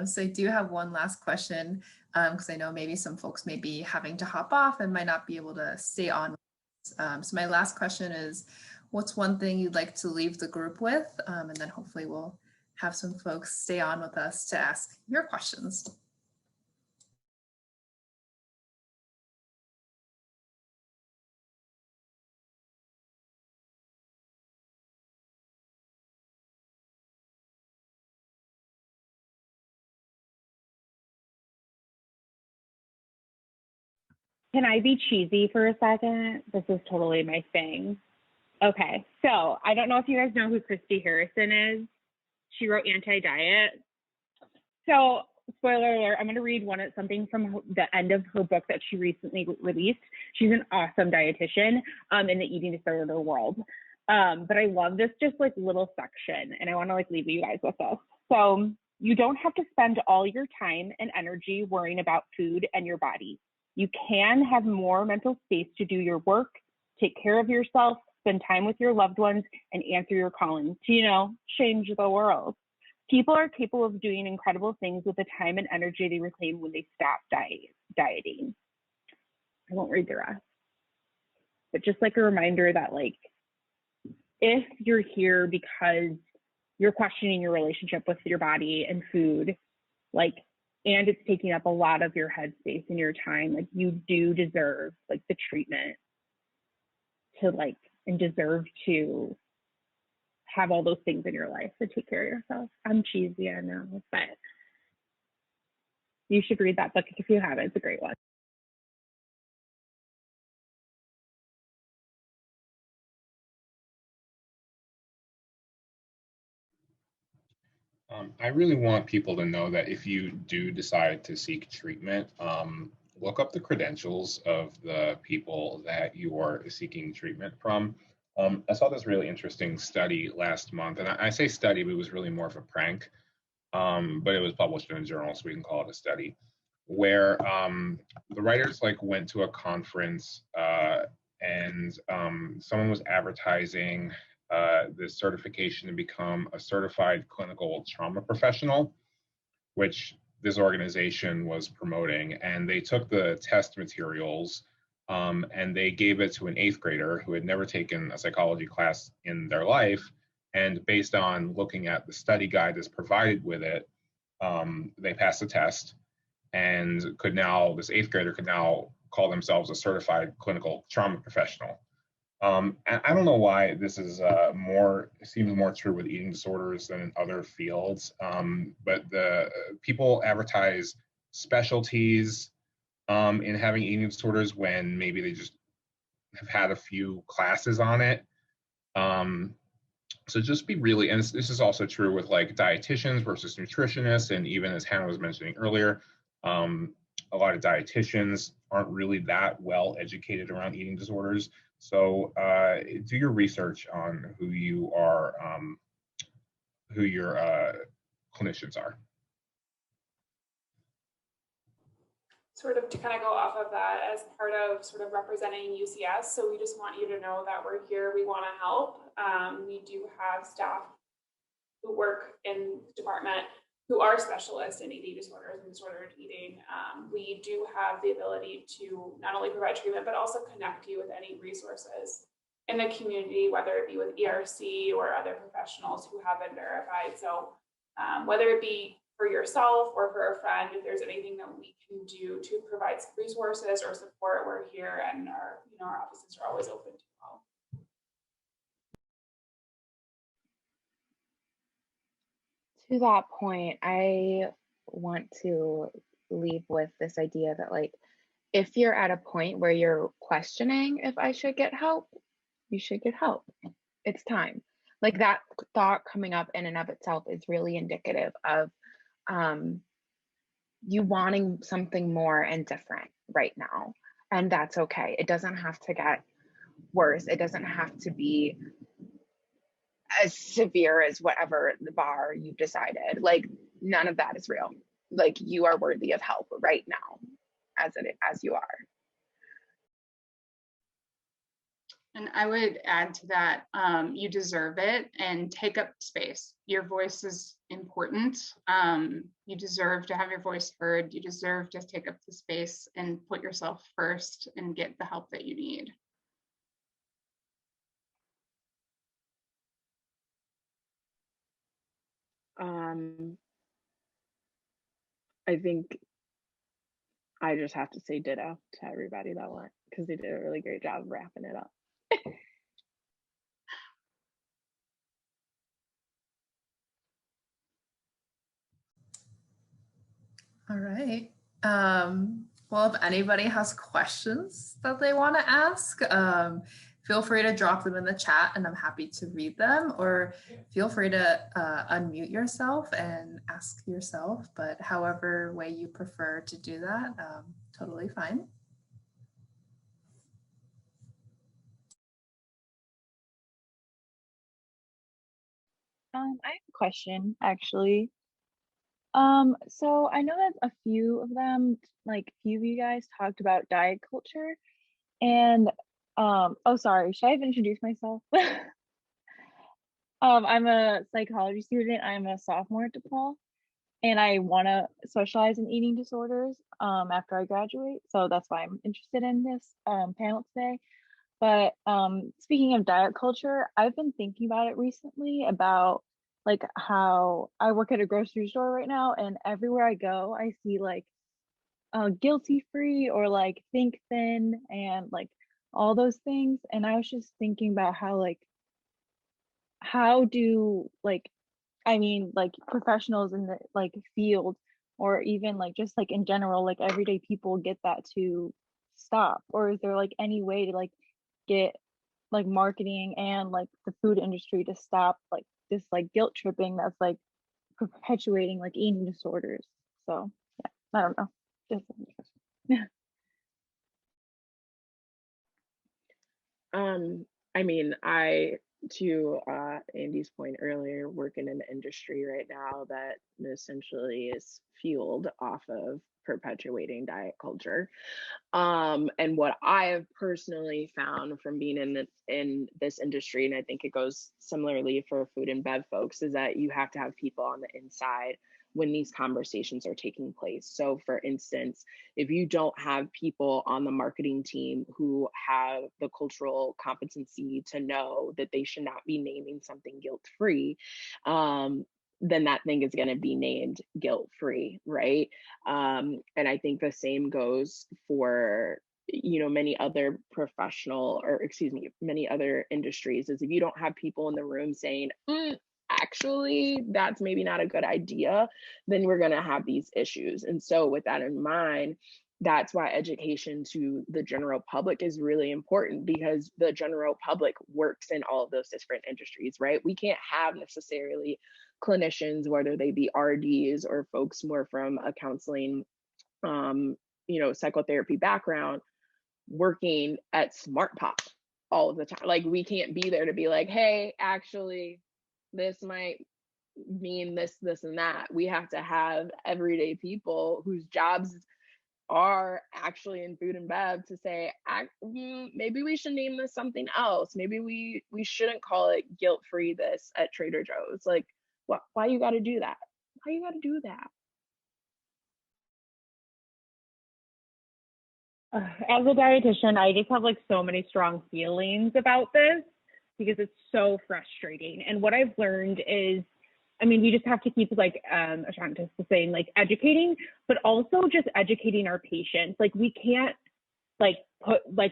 So I do have one last question, because I know maybe some folks may be having to hop off and might not be able to stay on. So my last question is, what's one thing you'd like to leave the group with? And then hopefully we'll have some folks stay on with us to ask your questions. Can I be cheesy for a second? This is totally my thing. Okay, so I don't know if you guys know who Christy Harrison is. She wrote Anti-Diet. So, spoiler alert, I'm going to read something from the end of her book that she recently released. She's an awesome dietitian in the eating disorder world. But I love this just like little section, and I want to like leave you guys with this. So, you don't have to spend all your time and energy worrying about food and your body. You can have more mental space to do your work, take care of yourself, spend time with your loved ones, and answer your calling to, change the world. People are capable of doing incredible things with the time and energy they reclaim when they stop dieting. I won't read the rest, but just like a reminder that like, if you're here because you're questioning your relationship with your body and food, like, and it's taking up a lot of your headspace and your time, like you do deserve like the treatment to like, and deserve to have all those things in your life to take care of yourself. I'm cheesy, I know, but you should read that book if you haven't. It's a great one. I really want people to know that if you do decide to seek treatment, look up the credentials of the people that you are seeking treatment from. I saw this really interesting study last month, and I say study, but it was really more of a prank, but it was published in a journal, so we can call it a study, where the writers like went to a conference and someone was advertising this certification to become a certified clinical trauma professional, which this organization was promoting. And they took the test materials and they gave it to an 8th grader who had never taken a psychology class in their life. And based on looking at the study guide that's provided with it, they passed the test and this 8th grader could now call themselves a certified clinical trauma professional. And I don't know why this is seems more true with eating disorders than in other fields. But the people advertise specialties in having eating disorders when maybe they just have had a few classes on it. So just be really, and this is also true with like dietitians versus nutritionists, and even as Hannah was mentioning earlier, a lot of dietitians aren't really that well educated around eating disorders. So do your research on who your clinicians are. Sort of to kind of go off of that, as part of sort of representing UCS, so we just want you to know that we're here, we want to help. We do have staff who work in the department who are specialists in eating disorders and disordered eating. We do have the ability to not only provide treatment, but also connect you with any resources in the community, whether it be with ERC or other professionals who have been verified. So whether it be for yourself or for a friend, if there's anything that we can do to provide some resources or support, we're here, and our offices are always open to all. To that point, I want to leave with this idea that like, if you're at a point where you're questioning if I should get help, you should get help. It's time. Like that thought coming up in and of itself is really indicative of you wanting something more and different right now. And that's okay. It doesn't have to get worse. It doesn't have to be as severe as whatever the bar you've decided. Like none of that is real. Like you are worthy of help right now as you are. And I would add to that, you deserve it, and take up space. Your voice is important. You deserve to have your voice heard. You deserve to take up the space and put yourself first and get the help that you need. I think I just have to say ditto to everybody that went, because they did a really great job of wrapping it up. All right. Well, if anybody has questions that they want to ask, feel free to drop them in the chat and I'm happy to read them, or feel free to unmute yourself and ask yourself, but however way you prefer to do that, totally fine. I have a question actually. So I know that a few of them, like a few of you guys talked about diet culture, and oh sorry, should I have introduced myself? I'm a psychology student. I'm a sophomore at DePaul, and I want to specialize in eating disorders after I graduate. So that's why I'm interested in this panel today. But speaking of diet culture, I've been thinking about it recently about like how I work at a grocery store right now, and everywhere I go, I see like guilty free or like think thin and like all those things. And I was just thinking about how like, how do like, I mean, like professionals in the like field, or even like just like in general, like everyday people get that to stop? Or is there like any way to like get like marketing and like the food industry to stop like this like guilt tripping that's like perpetuating like eating disorders? So yeah, I don't know. Just I mean, to Andy's point earlier, work in an industry right now that essentially is fueled off of perpetuating diet culture. And what I have personally found from being in this industry, and I think it goes similarly for food and bev folks, is that you have to have people on the inside when these conversations are taking place. So for instance, if you don't have people on the marketing team who have the cultural competency to know that they should not be naming something guilt-free, then that thing is going to be named guilt-free, right? And I think the same goes for, you know, many other many other industries, is if you don't have people in the room saying, actually, that's maybe not a good idea, then we're going to have these issues. And so with that in mind, that's why education to the general public is really important, because the general public works in all of those different industries, right? We can't have necessarily clinicians, whether they be RDs or folks more from a counseling, you know, psychotherapy background, working at Smart Pop all of the time. Like, we can't be there to be like, hey, actually, this might mean this, and that. We have to have everyday people whose jobs are actually in food and bev to say, maybe we should name this something else. Maybe we shouldn't call it guilt-free this at Trader Joe's. Like, why you got to do that? Why you got to do that? As a dietitian, I just have like so many strong feelings about this because it's so frustrating. And what I've learned is, I mean, we just have to keep like Ashantis was saying, like educating, but also just educating our patients. Like, we can't like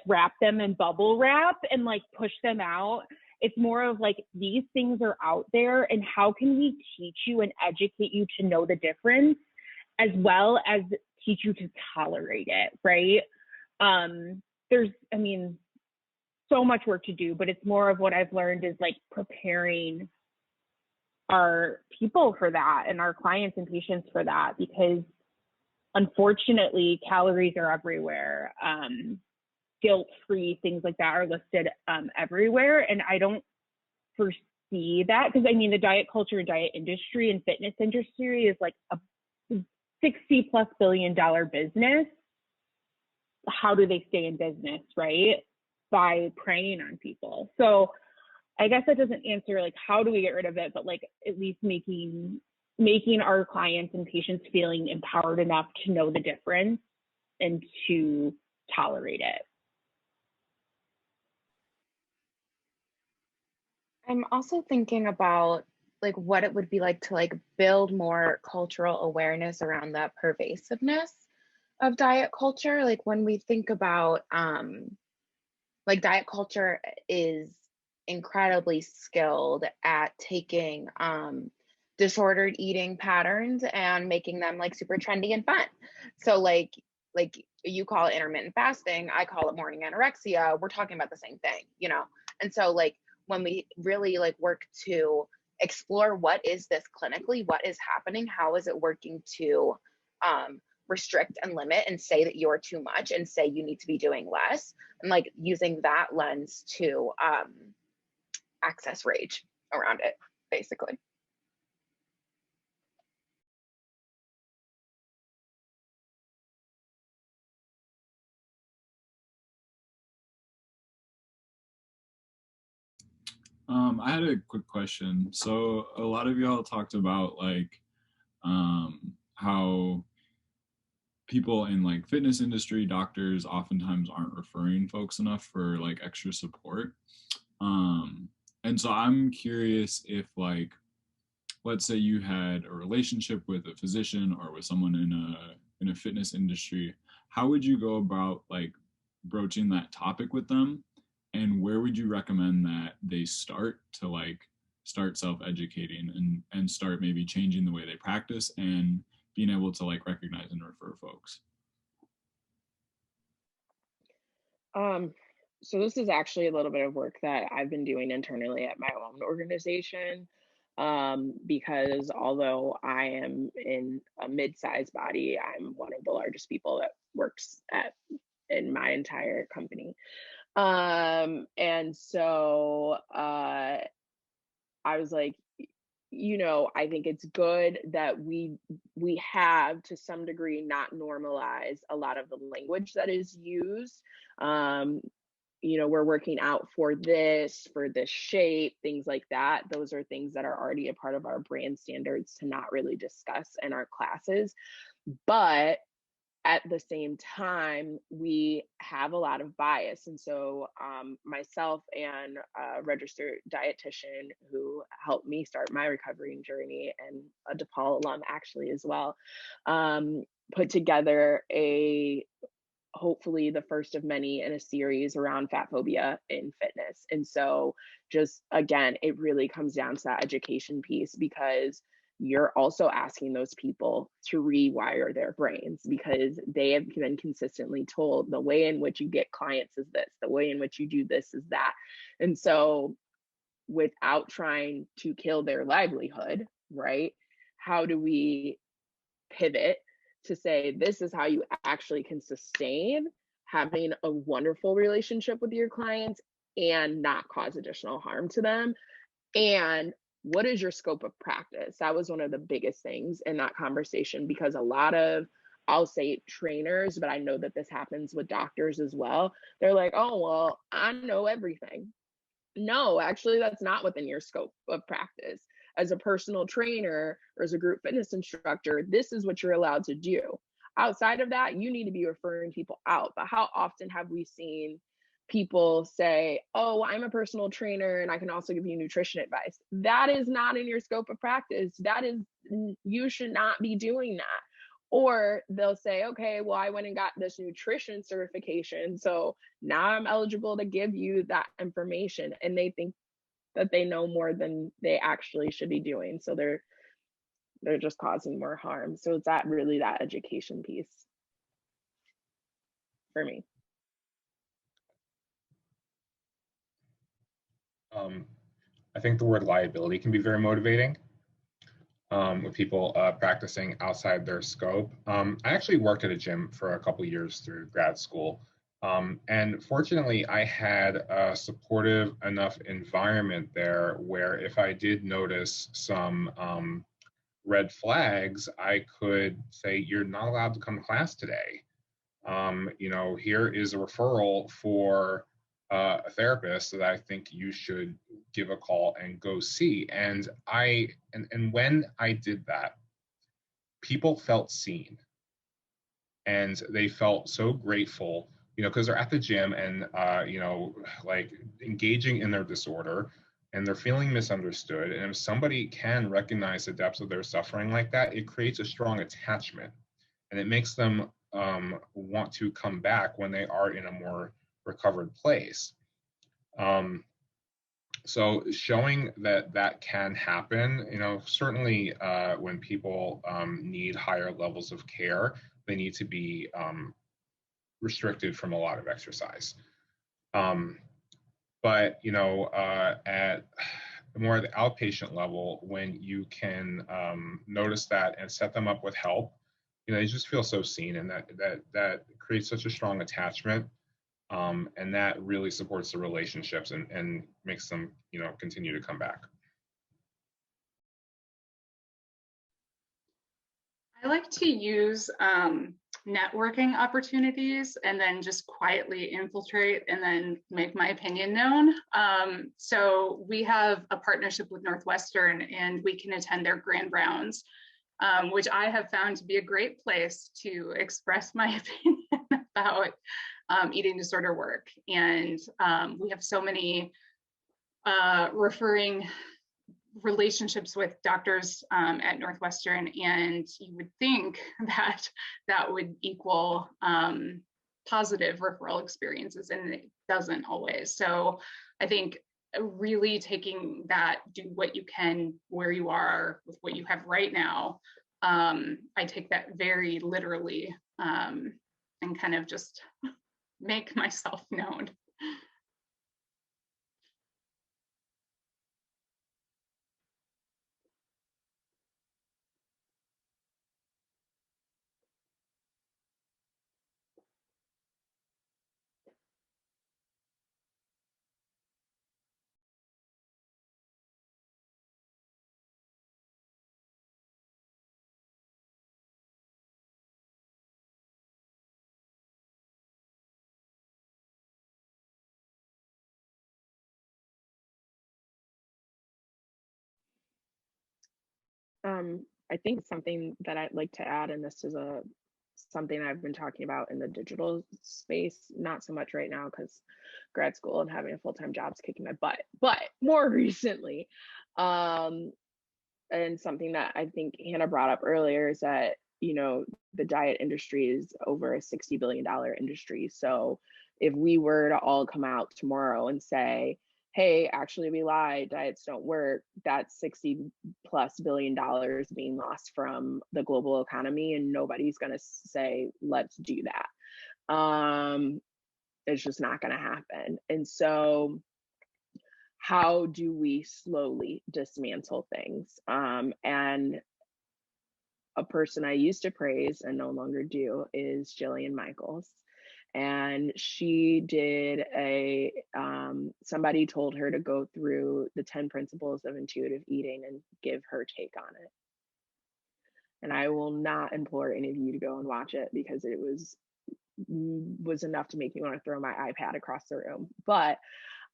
wrap them in bubble wrap and like push them out. It's more of like, these things are out there, and how can we teach you and educate you to know the difference, as well as teach you to tolerate it, right? There's, I mean, so much work to do, but it's more of what I've learned is like preparing our people for that and our clients and patients for that, because unfortunately calories are everywhere. Guilt-free things like that are listed everywhere, and I don't foresee that, because I mean, the diet culture, diet industry, and fitness industry is like a $60+ billion business. How do they stay in business, right? By preying on people. So I guess that doesn't answer like how do we get rid of it, but like at least making our clients and patients feeling empowered enough to know the difference and to tolerate it. I'm also thinking about like what it would be like to like build more cultural awareness around the pervasiveness of diet culture. Like, when we think about like, diet culture is incredibly skilled at taking disordered eating patterns and making them like super trendy and fun. So like like you call it intermittent fasting, I call it morning anorexia. We're talking about the same thing, you know? And so like when we really like work to explore what is this clinically, what is happening, how is it working to restrict and limit and say that you're too much and say you need to be doing less, and like using that lens to access rage around it, basically. I had a quick question. So a lot of y'all talked about like how people in like fitness industry, doctors oftentimes aren't referring folks enough for like extra support. And so I'm curious if like, let's say you had a relationship with a physician or with someone in a fitness industry, how would you go about like broaching that topic with them? And where would you recommend that they start to like start self-educating and start maybe changing the way they practice and being able to like recognize and refer folks? So this is actually a little bit of work that I've been doing internally at my own organization, because although I am in a mid-sized body, I'm one of the largest people that works in my entire company. And so I was like, you know, I think it's good that we have to some degree not normalize a lot of the language that is used. You know, we're working out for this shape, things like that. Those are things that are already a part of our brand standards to not really discuss in our classes. But at the same time, we have a lot of bias. And so myself and a registered dietitian who helped me start my recovery journey, and a DePaul alum actually as well, put together hopefully the first of many in a series around fat phobia in fitness. And so just, again, it really comes down to that education piece, because you're also asking those people to rewire their brains, because they have been consistently told the way in which you get clients is this, the way in which you do this is that. And so without trying to kill their livelihood, right? How do we pivot to say, this is how you actually can sustain having a wonderful relationship with your clients and not cause additional harm to them? And what is your scope of practice? That was one of the biggest things in that conversation, because a lot of, I'll say trainers, but I know that this happens with doctors as well. They're like, oh, well, I know everything. No, actually, that's not within your scope of practice. As a personal trainer or as a group fitness instructor, this is what you're allowed to do. Outside of that, you need to be referring people out. But how often have we seen people say, oh, I'm a personal trainer and I can also give you nutrition advice? That is not in your scope of practice. You should not be doing that. Or they'll say, okay, well, I went and got this nutrition certification, so now I'm eligible to give you that information. And they think that they know more than they actually should be doing. So they're just causing more harm. So it's really that education piece for me. I think the word liability can be very motivating with people practicing outside their scope. I actually worked at a gym for a couple years through grad school. And fortunately, I had a supportive enough environment there where if I did notice some red flags, I could say, you're not allowed to come to class today. You know, here is a referral for a therapist that I think you should give a call and go see. And when I did that, people felt seen and they felt so grateful, you know, because they're at the gym and, you know, like engaging in their disorder and they're feeling misunderstood. And if somebody can recognize the depths of their suffering like that, it creates a strong attachment and it makes them want to come back when they are in a more recovered place. So showing that that can happen, you know, certainly when people need higher levels of care, they need to be restricted from a lot of exercise. But at more at the outpatient level, when you can notice that and set them up with help, they just feel so seen, and that creates such a strong attachment, and that really supports the relationships and makes them continue to come back. I like to use networking opportunities and then just quietly infiltrate and then make my opinion known. So we have a partnership with Northwestern, and we can attend their grand rounds, which I have found to be a great place to express my opinion about eating disorder work. And we have so many referring relationships with doctors at Northwestern, and you would think that that would equal positive referral experiences, and it doesn't always. So I think really taking that, do what you can where you are with what you have right now, I take that very literally, and kind of just make myself known. I think something that I'd like to add, and this is something I've been talking about in the digital space, not so much right now because grad school and having a full-time job is kicking my butt, but more recently, and something that I think Hannah brought up earlier is that, the diet industry is over a $60 billion industry. So if we were to all come out tomorrow and say, hey, actually we lied, diets don't work, that's $60+ billion being lost from the global economy, and nobody's going to say, let's do that. It's just not going to happen. And so how do we slowly dismantle things? And a person I used to praise and no longer do is Jillian Michaels. And she did somebody told her to go through the 10 principles of intuitive eating and give her take on it. And I will not implore any of you to go and watch it, because it was enough to make me want to throw my iPad across the room. But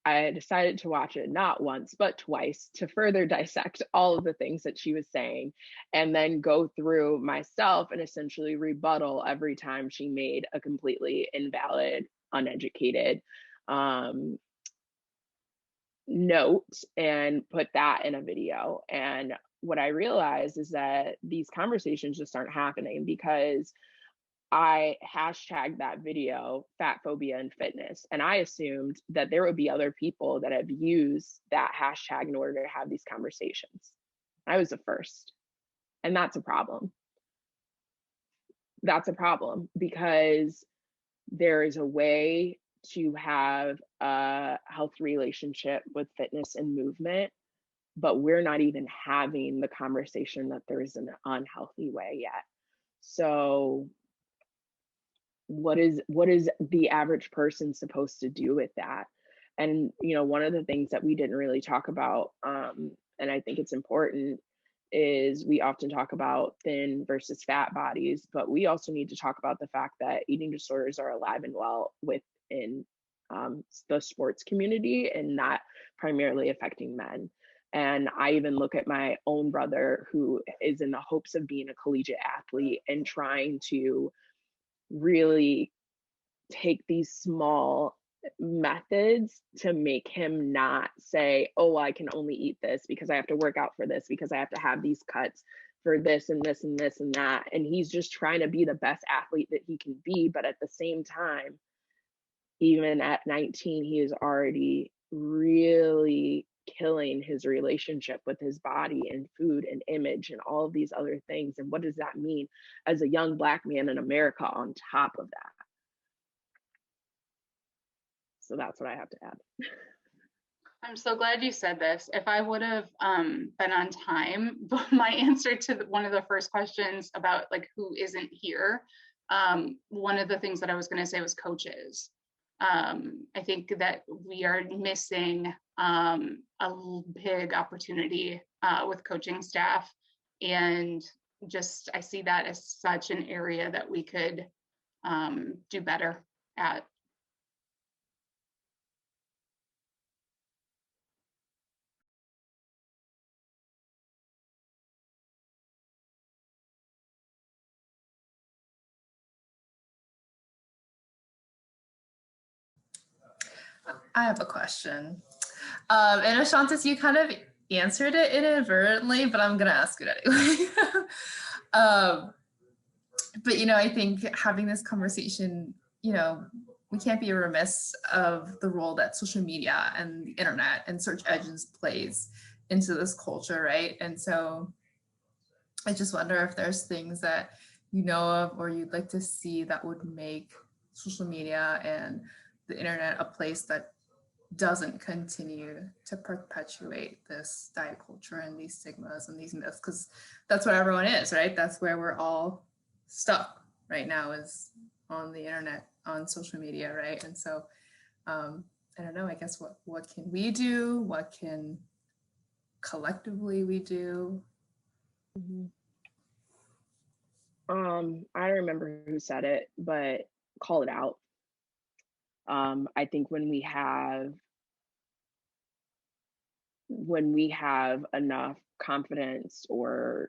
I decided to watch it not once, but twice, to further dissect all of the things that she was saying, and then go through myself and essentially rebuttal every time she made a completely invalid, uneducated note, and put that in a video. And what I realized is that these conversations just aren't happening because I hashtagged that video, fat phobia and fitness. And I assumed that there would be other people that have used that hashtag in order to have these conversations. I was the first. And that's a problem. That's a problem, because there is a way to have a healthy relationship with fitness and movement, but we're not even having the conversation that there is an unhealthy way yet. So what is the average person supposed to do with that? And one of the things that we didn't really talk about, and I think it's important, is we often talk about thin versus fat bodies, but we also need to talk about the fact that eating disorders are alive and well within the sports community, and not primarily affecting men. And I even look at my own brother, who is in the hopes of being a collegiate athlete and trying to really take these small methods to make him not say, oh, I can only eat this because I have to work out for this, because I have to have these cuts for this and this and this and that. And he's just trying to be the best athlete that he can be. But at the same time, even at 19, he is already really killing his relationship with his body and food and image and all of these other things. And what does that mean as a young Black man in America on top of that? So that's what I have to add. I'm so glad you said this. If I would have been on time, my answer to one of the first questions about like who isn't here, one of the things that I was going to say was coaches. I think that we are missing a big opportunity with coaching staff, and just I see that as such an area that we could do better at. I have a question. And Ashantis, you kind of answered it inadvertently, but I'm going to ask it anyway. But, you know, I think having this conversation, you know, we can't be remiss of the role that social media and the internet and search engines plays into this culture, right? And so I just wonder if there's things that you know of or you'd like to see that would make social media and the internet a place that doesn't continue to perpetuate this diet culture and these stigmas and these myths, because that's what everyone is, right? That's where we're all stuck right now, is on the internet, on social media, right? And so I don't know, I guess what can we do? What can collectively we do? Mm-hmm. I don't remember who said it, but call it out. I think when we have enough confidence or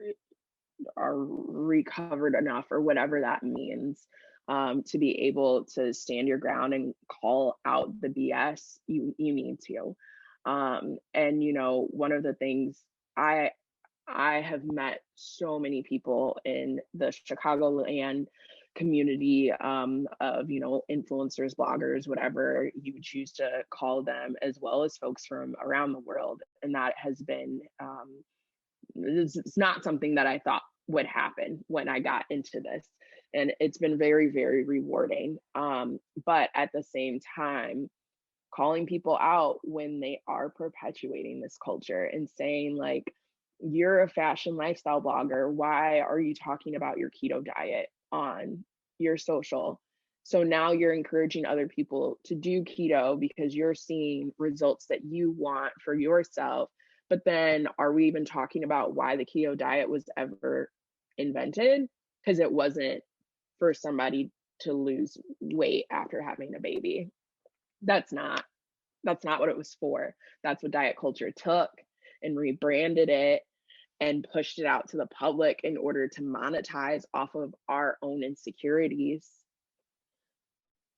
are recovered enough or whatever that means, to be able to stand your ground and call out the BS, you need to. And you know, one of the things I have met so many people in the Chicagoland community of, you know, influencers, bloggers, whatever you choose to call them, as well as folks from around the world. And that has been, it's not something that I thought would happen when I got into this. And it's been very, very rewarding. But at the same time, calling people out when they are perpetuating this culture and saying like, you're a fashion lifestyle blogger, why are you talking about your keto diet on your social? So now you're encouraging other people to do keto because you're seeing results that you want for yourself. But then are we even talking about why the keto diet was ever invented? Because it wasn't for somebody to lose weight after having a baby. That's not what it was for. That's what diet culture took and rebranded it and pushed it out to the public in order to monetize off of our own insecurities.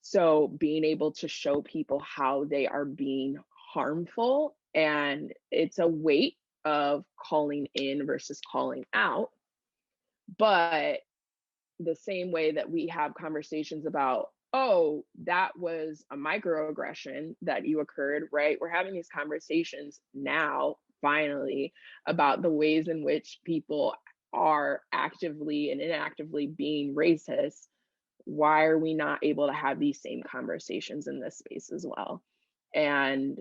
So being able to show people how they are being harmful, and it's a weight of calling in versus calling out. But the same way that we have conversations about, oh, that was a microaggression that you occurred, right? We're having these conversations now, finally, about the ways in which people are actively and inactively being racist. Why are we not able to have these same conversations in this space as well? And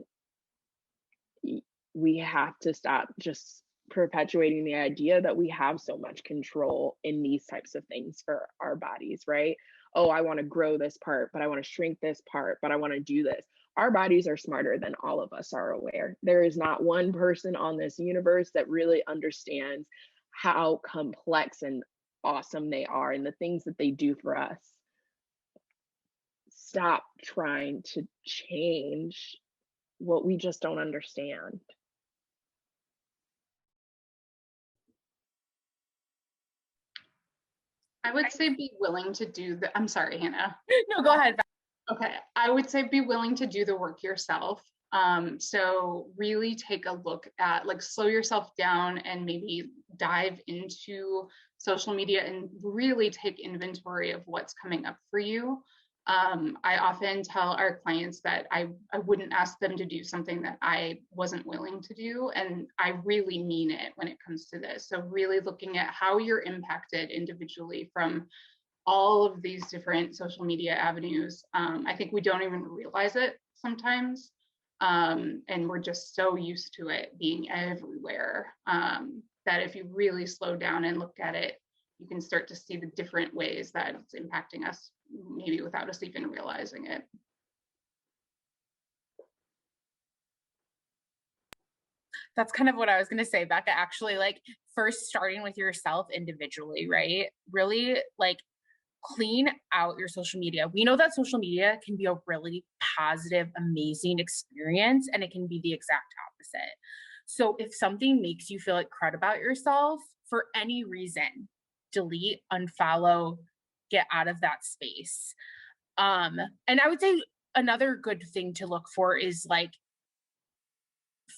we have to stop just perpetuating the idea that we have so much control in these types of things for our bodies, right? Oh, I want to grow this part, but I want to shrink this part, but I want to do this. Our bodies are smarter than all of us are aware. There is not one person on this universe that really understands how complex and awesome they are and the things that they do for us. Stop trying to change what we just don't understand. I would say be willing to do the, I'm sorry, Hannah. No, go ahead. Okay, I would say be willing to do the work yourself. So really take a look at, like, slow yourself down and maybe dive into social media and really take inventory of what's coming up for you. I often tell our clients that I wouldn't ask them to do something that I wasn't willing to do. And I really mean it when it comes to this. So really looking at how you're impacted individually from all of these different social media avenues. I think we don't even realize it sometimes. And we're just so used to it being everywhere that if you really slow down and look at it, you can start to see the different ways that it's impacting us, maybe without us even realizing it. That's kind of what I was going to say, Becca. Actually, like, first starting with yourself individually, right? Really, like, clean out your social media. We know that social media can be a really positive, amazing experience, and it can be the exact opposite. So if something makes you feel like crud about yourself for any reason, delete, unfollow, get out of that space. And I would say another good thing to look for is like,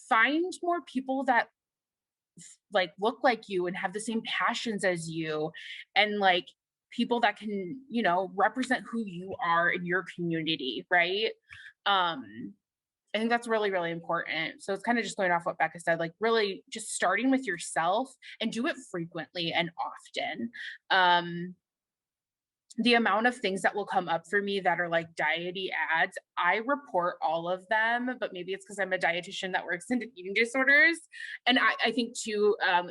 find more people that like look like you and have the same passions as you, and like people that can, you know, represent who you are in your community, right? I think that's really, really important. So it's kind of just going off what Becca said, like really just starting with yourself and do it frequently and often. The amount of things that will come up for me that are like diety ads, I report all of them, but maybe it's because I'm a dietitian that works in eating disorders. And I think too, I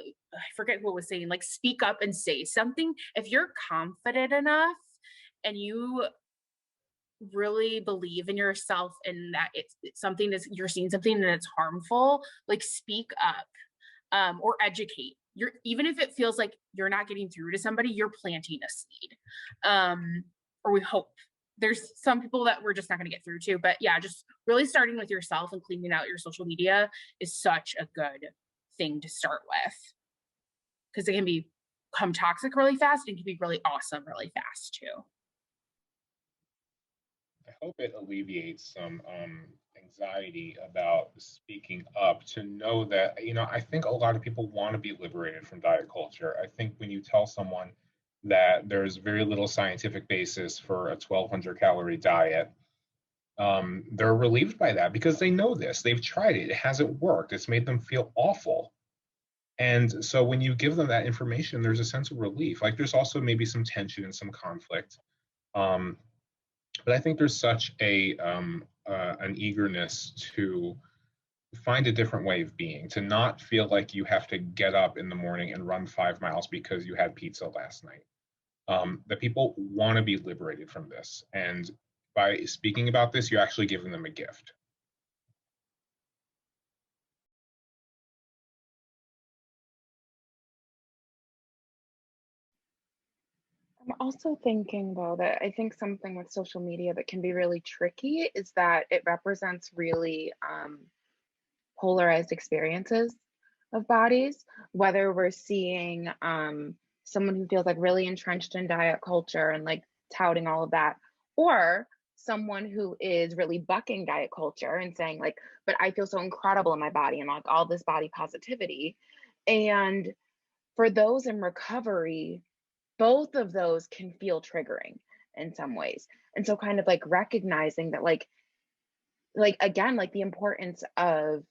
forget who was saying, like, speak up and say something. If you're confident enough and you really believe in yourself and that it's something that's, you're seeing something and it's harmful, like speak up or educate. Even if it feels like you're not getting through to somebody, you're planting a seed. Or we hope. There's some people that we're just not going to get through to, but yeah, just really starting with yourself and cleaning out your social media is such a good thing to start with, because it can become toxic really fast and can be really awesome really fast too. I hope it alleviates some anxiety about speaking up, to know that, you know, I think a lot of people want to be liberated from diet culture. I think when you tell someone that there's very little scientific basis for a 1,200 calorie diet, they're relieved by that because they know this. They've tried it. It hasn't worked. It's made them feel awful. And so when you give them that information, there's a sense of relief. Like, there's also maybe some tension and some conflict. But I think there's such an eagerness to find a different way of being, to not feel like you have to get up in the morning and run 5 miles because you had pizza last night. That people want to be liberated from this. And by speaking about this, you're actually giving them a gift. I'm also thinking, though, that I think something with social media that can be really tricky is that it represents really polarized experiences of bodies, whether we're seeing someone who feels like really entrenched in diet culture and like touting all of that, or someone who is really bucking diet culture and saying like, but I feel so incredible in my body and like all this body positivity. And for those in recovery, both of those can feel triggering in some ways. And so kind of like recognizing that like again, like the importance of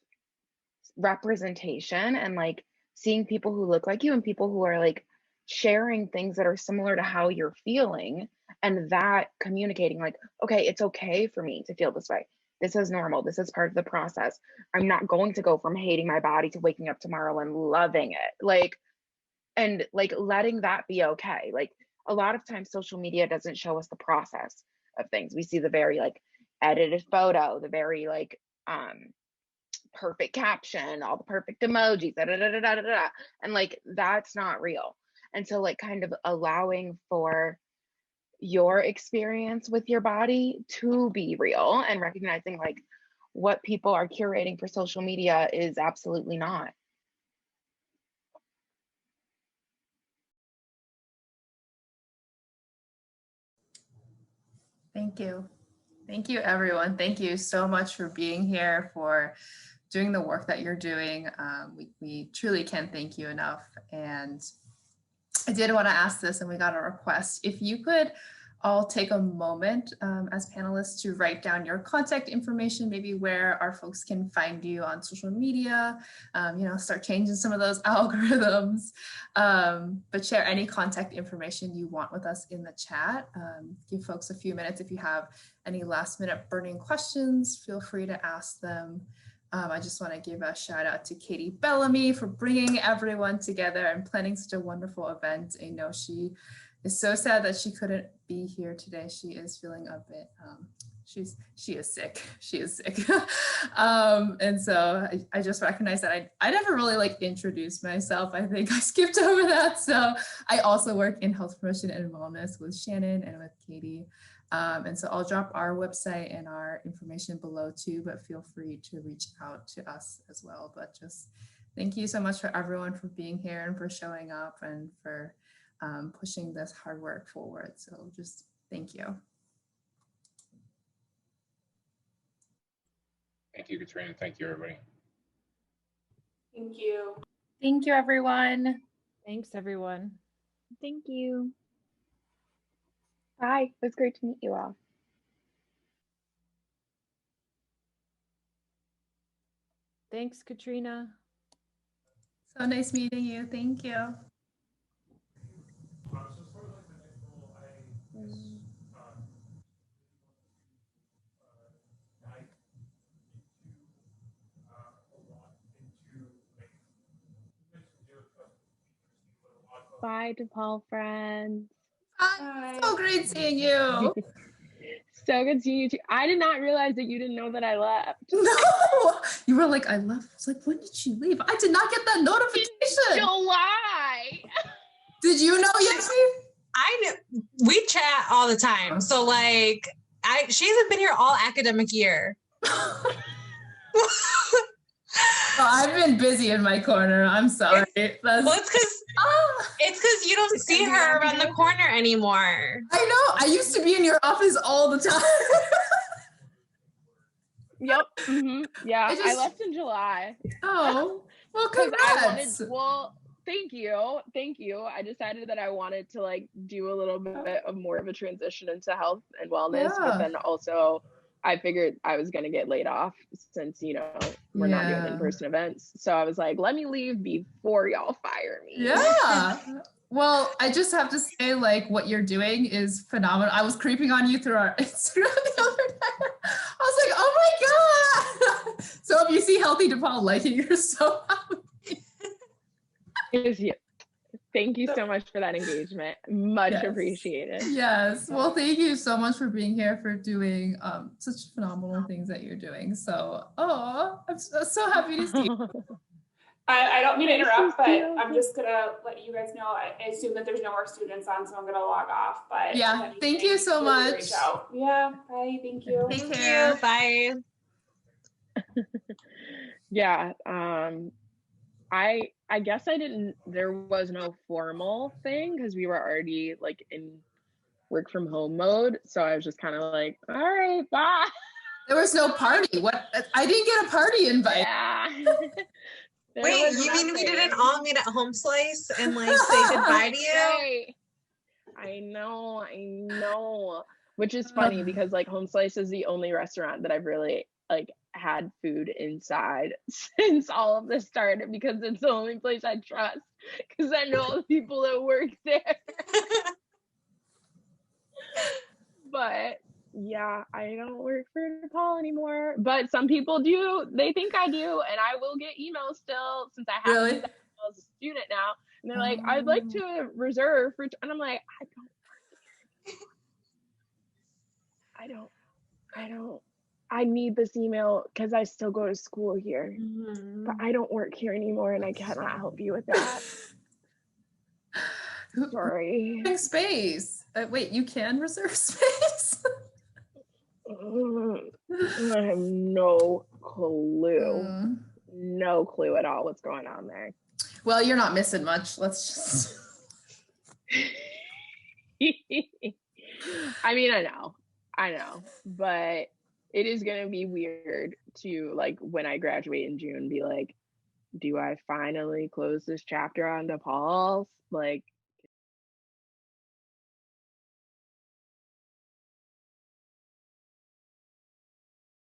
representation and like seeing people who look like you and people who are like sharing things that are similar to how you're feeling, and that communicating like, okay, it's okay for me to feel this way. This is normal. This is part of the process. I'm not going to go from hating my body to waking up tomorrow and loving it. Like, and like letting that be okay. Like a lot of times social media doesn't show us the process of things. We see the very like edited photo, the very like perfect caption, all the perfect emojis, da, da, da, da, da, da, and like that's not real. And so like kind of allowing for your experience with your body to be real and recognizing like what people are curating for social media is absolutely not. Thank you. Thank you, everyone. Thank you so much for being here, for doing the work that you're doing. We truly can't thank you enough. And I did want to ask this, and we got a request. If you could all take a moment as panelists to write down your contact information, maybe where our folks can find you on social media, start changing some of those algorithms, but share any contact information you want with us in the chat. Give folks a few minutes. If you have any last minute burning questions, feel free to ask them. I just want to give a shout out to Katie Bellamy for bringing everyone together and planning such a wonderful event. I know she is so sad that she couldn't be here today. She is feeling a bit, she is sick. She is sick. And so I just recognize that I never really introduced myself. I think I skipped over that. So I also work in health promotion and wellness with Shannon and with Katie. And so I'll drop our website and our information below too, but feel free to reach out to us as well. But just thank you so much for everyone for being here and for showing up and for pushing this hard work forward. So just thank you. Thank you, Katrina. Thank you, everybody. Thank you. Thank you, everyone. Thanks, everyone. Thank you. Bye. It was great to meet you all. Thanks, Katrina. So nice meeting you. Thank you. Bye, DePaul friends. Hi. So great seeing you. So good seeing you too. I did not realize that you didn't know that I left. No, you were like, I left. I was like, when did she leave? I did not get that notification. July. Did you know yet? We chat all the time. So she hasn't been here all academic year. Oh, I've been busy in my corner. I'm sorry. It's because you don't see her around the corner anymore. I know. I used to be in your office all the time. Yep. Mm-hmm. Yeah. I left in July. Oh, well, congrats. Thank you. Thank you. I decided that I wanted to do a little bit of more of a transition into health and wellness, but then also I figured I was going to get laid off since, we're not doing in-person events. So I was like, let me leave before y'all fire me. Yeah. Well, I just have to say, what you're doing is phenomenal. I was creeping on you through our Instagram the other day. I was like, oh my God. So if you see Healthy DePaul liking, you're so happy. Thank you so much for that engagement. Much appreciated. Yes. Well, thank you so much for being here, for doing such phenomenal things that you're doing. So, I'm so happy to see you. I don't mean to interrupt, but I'm just going to let you guys know. I assume that there's no more students on, so I'm going to log off. But yeah, thank you so much. Reach out. Yeah, bye. Thank you. Thank you. Bye. Yeah. I guess there was no formal thing because we were already in work from home mode. So I was just kind of all right, bye. There was no party. What? I didn't get a party invite. Yeah. Wait, you mean we didn't all meet at Home Slice and say goodbye to you? I know. Which is funny because Home Slice is the only restaurant that I've really had food inside since all of this started, because it's the only place I trust because I know all the people that work there. But yeah, I don't work for DePaul anymore, but some people do. They think I do, and I will get emails still since I have to as a student now, and they're like, I'd like to reserve for, and I'm like, I don't. I need this email because I still go to school here, but I don't work here anymore, and I cannot help you with that. Sorry. Space. Wait, you can reserve space? I have no clue. No clue at all what's going on there. Well, you're not missing much. Let's just. I mean, I know, but it is going to be weird to when I graduate in June, be do I finally close this chapter on DePaul?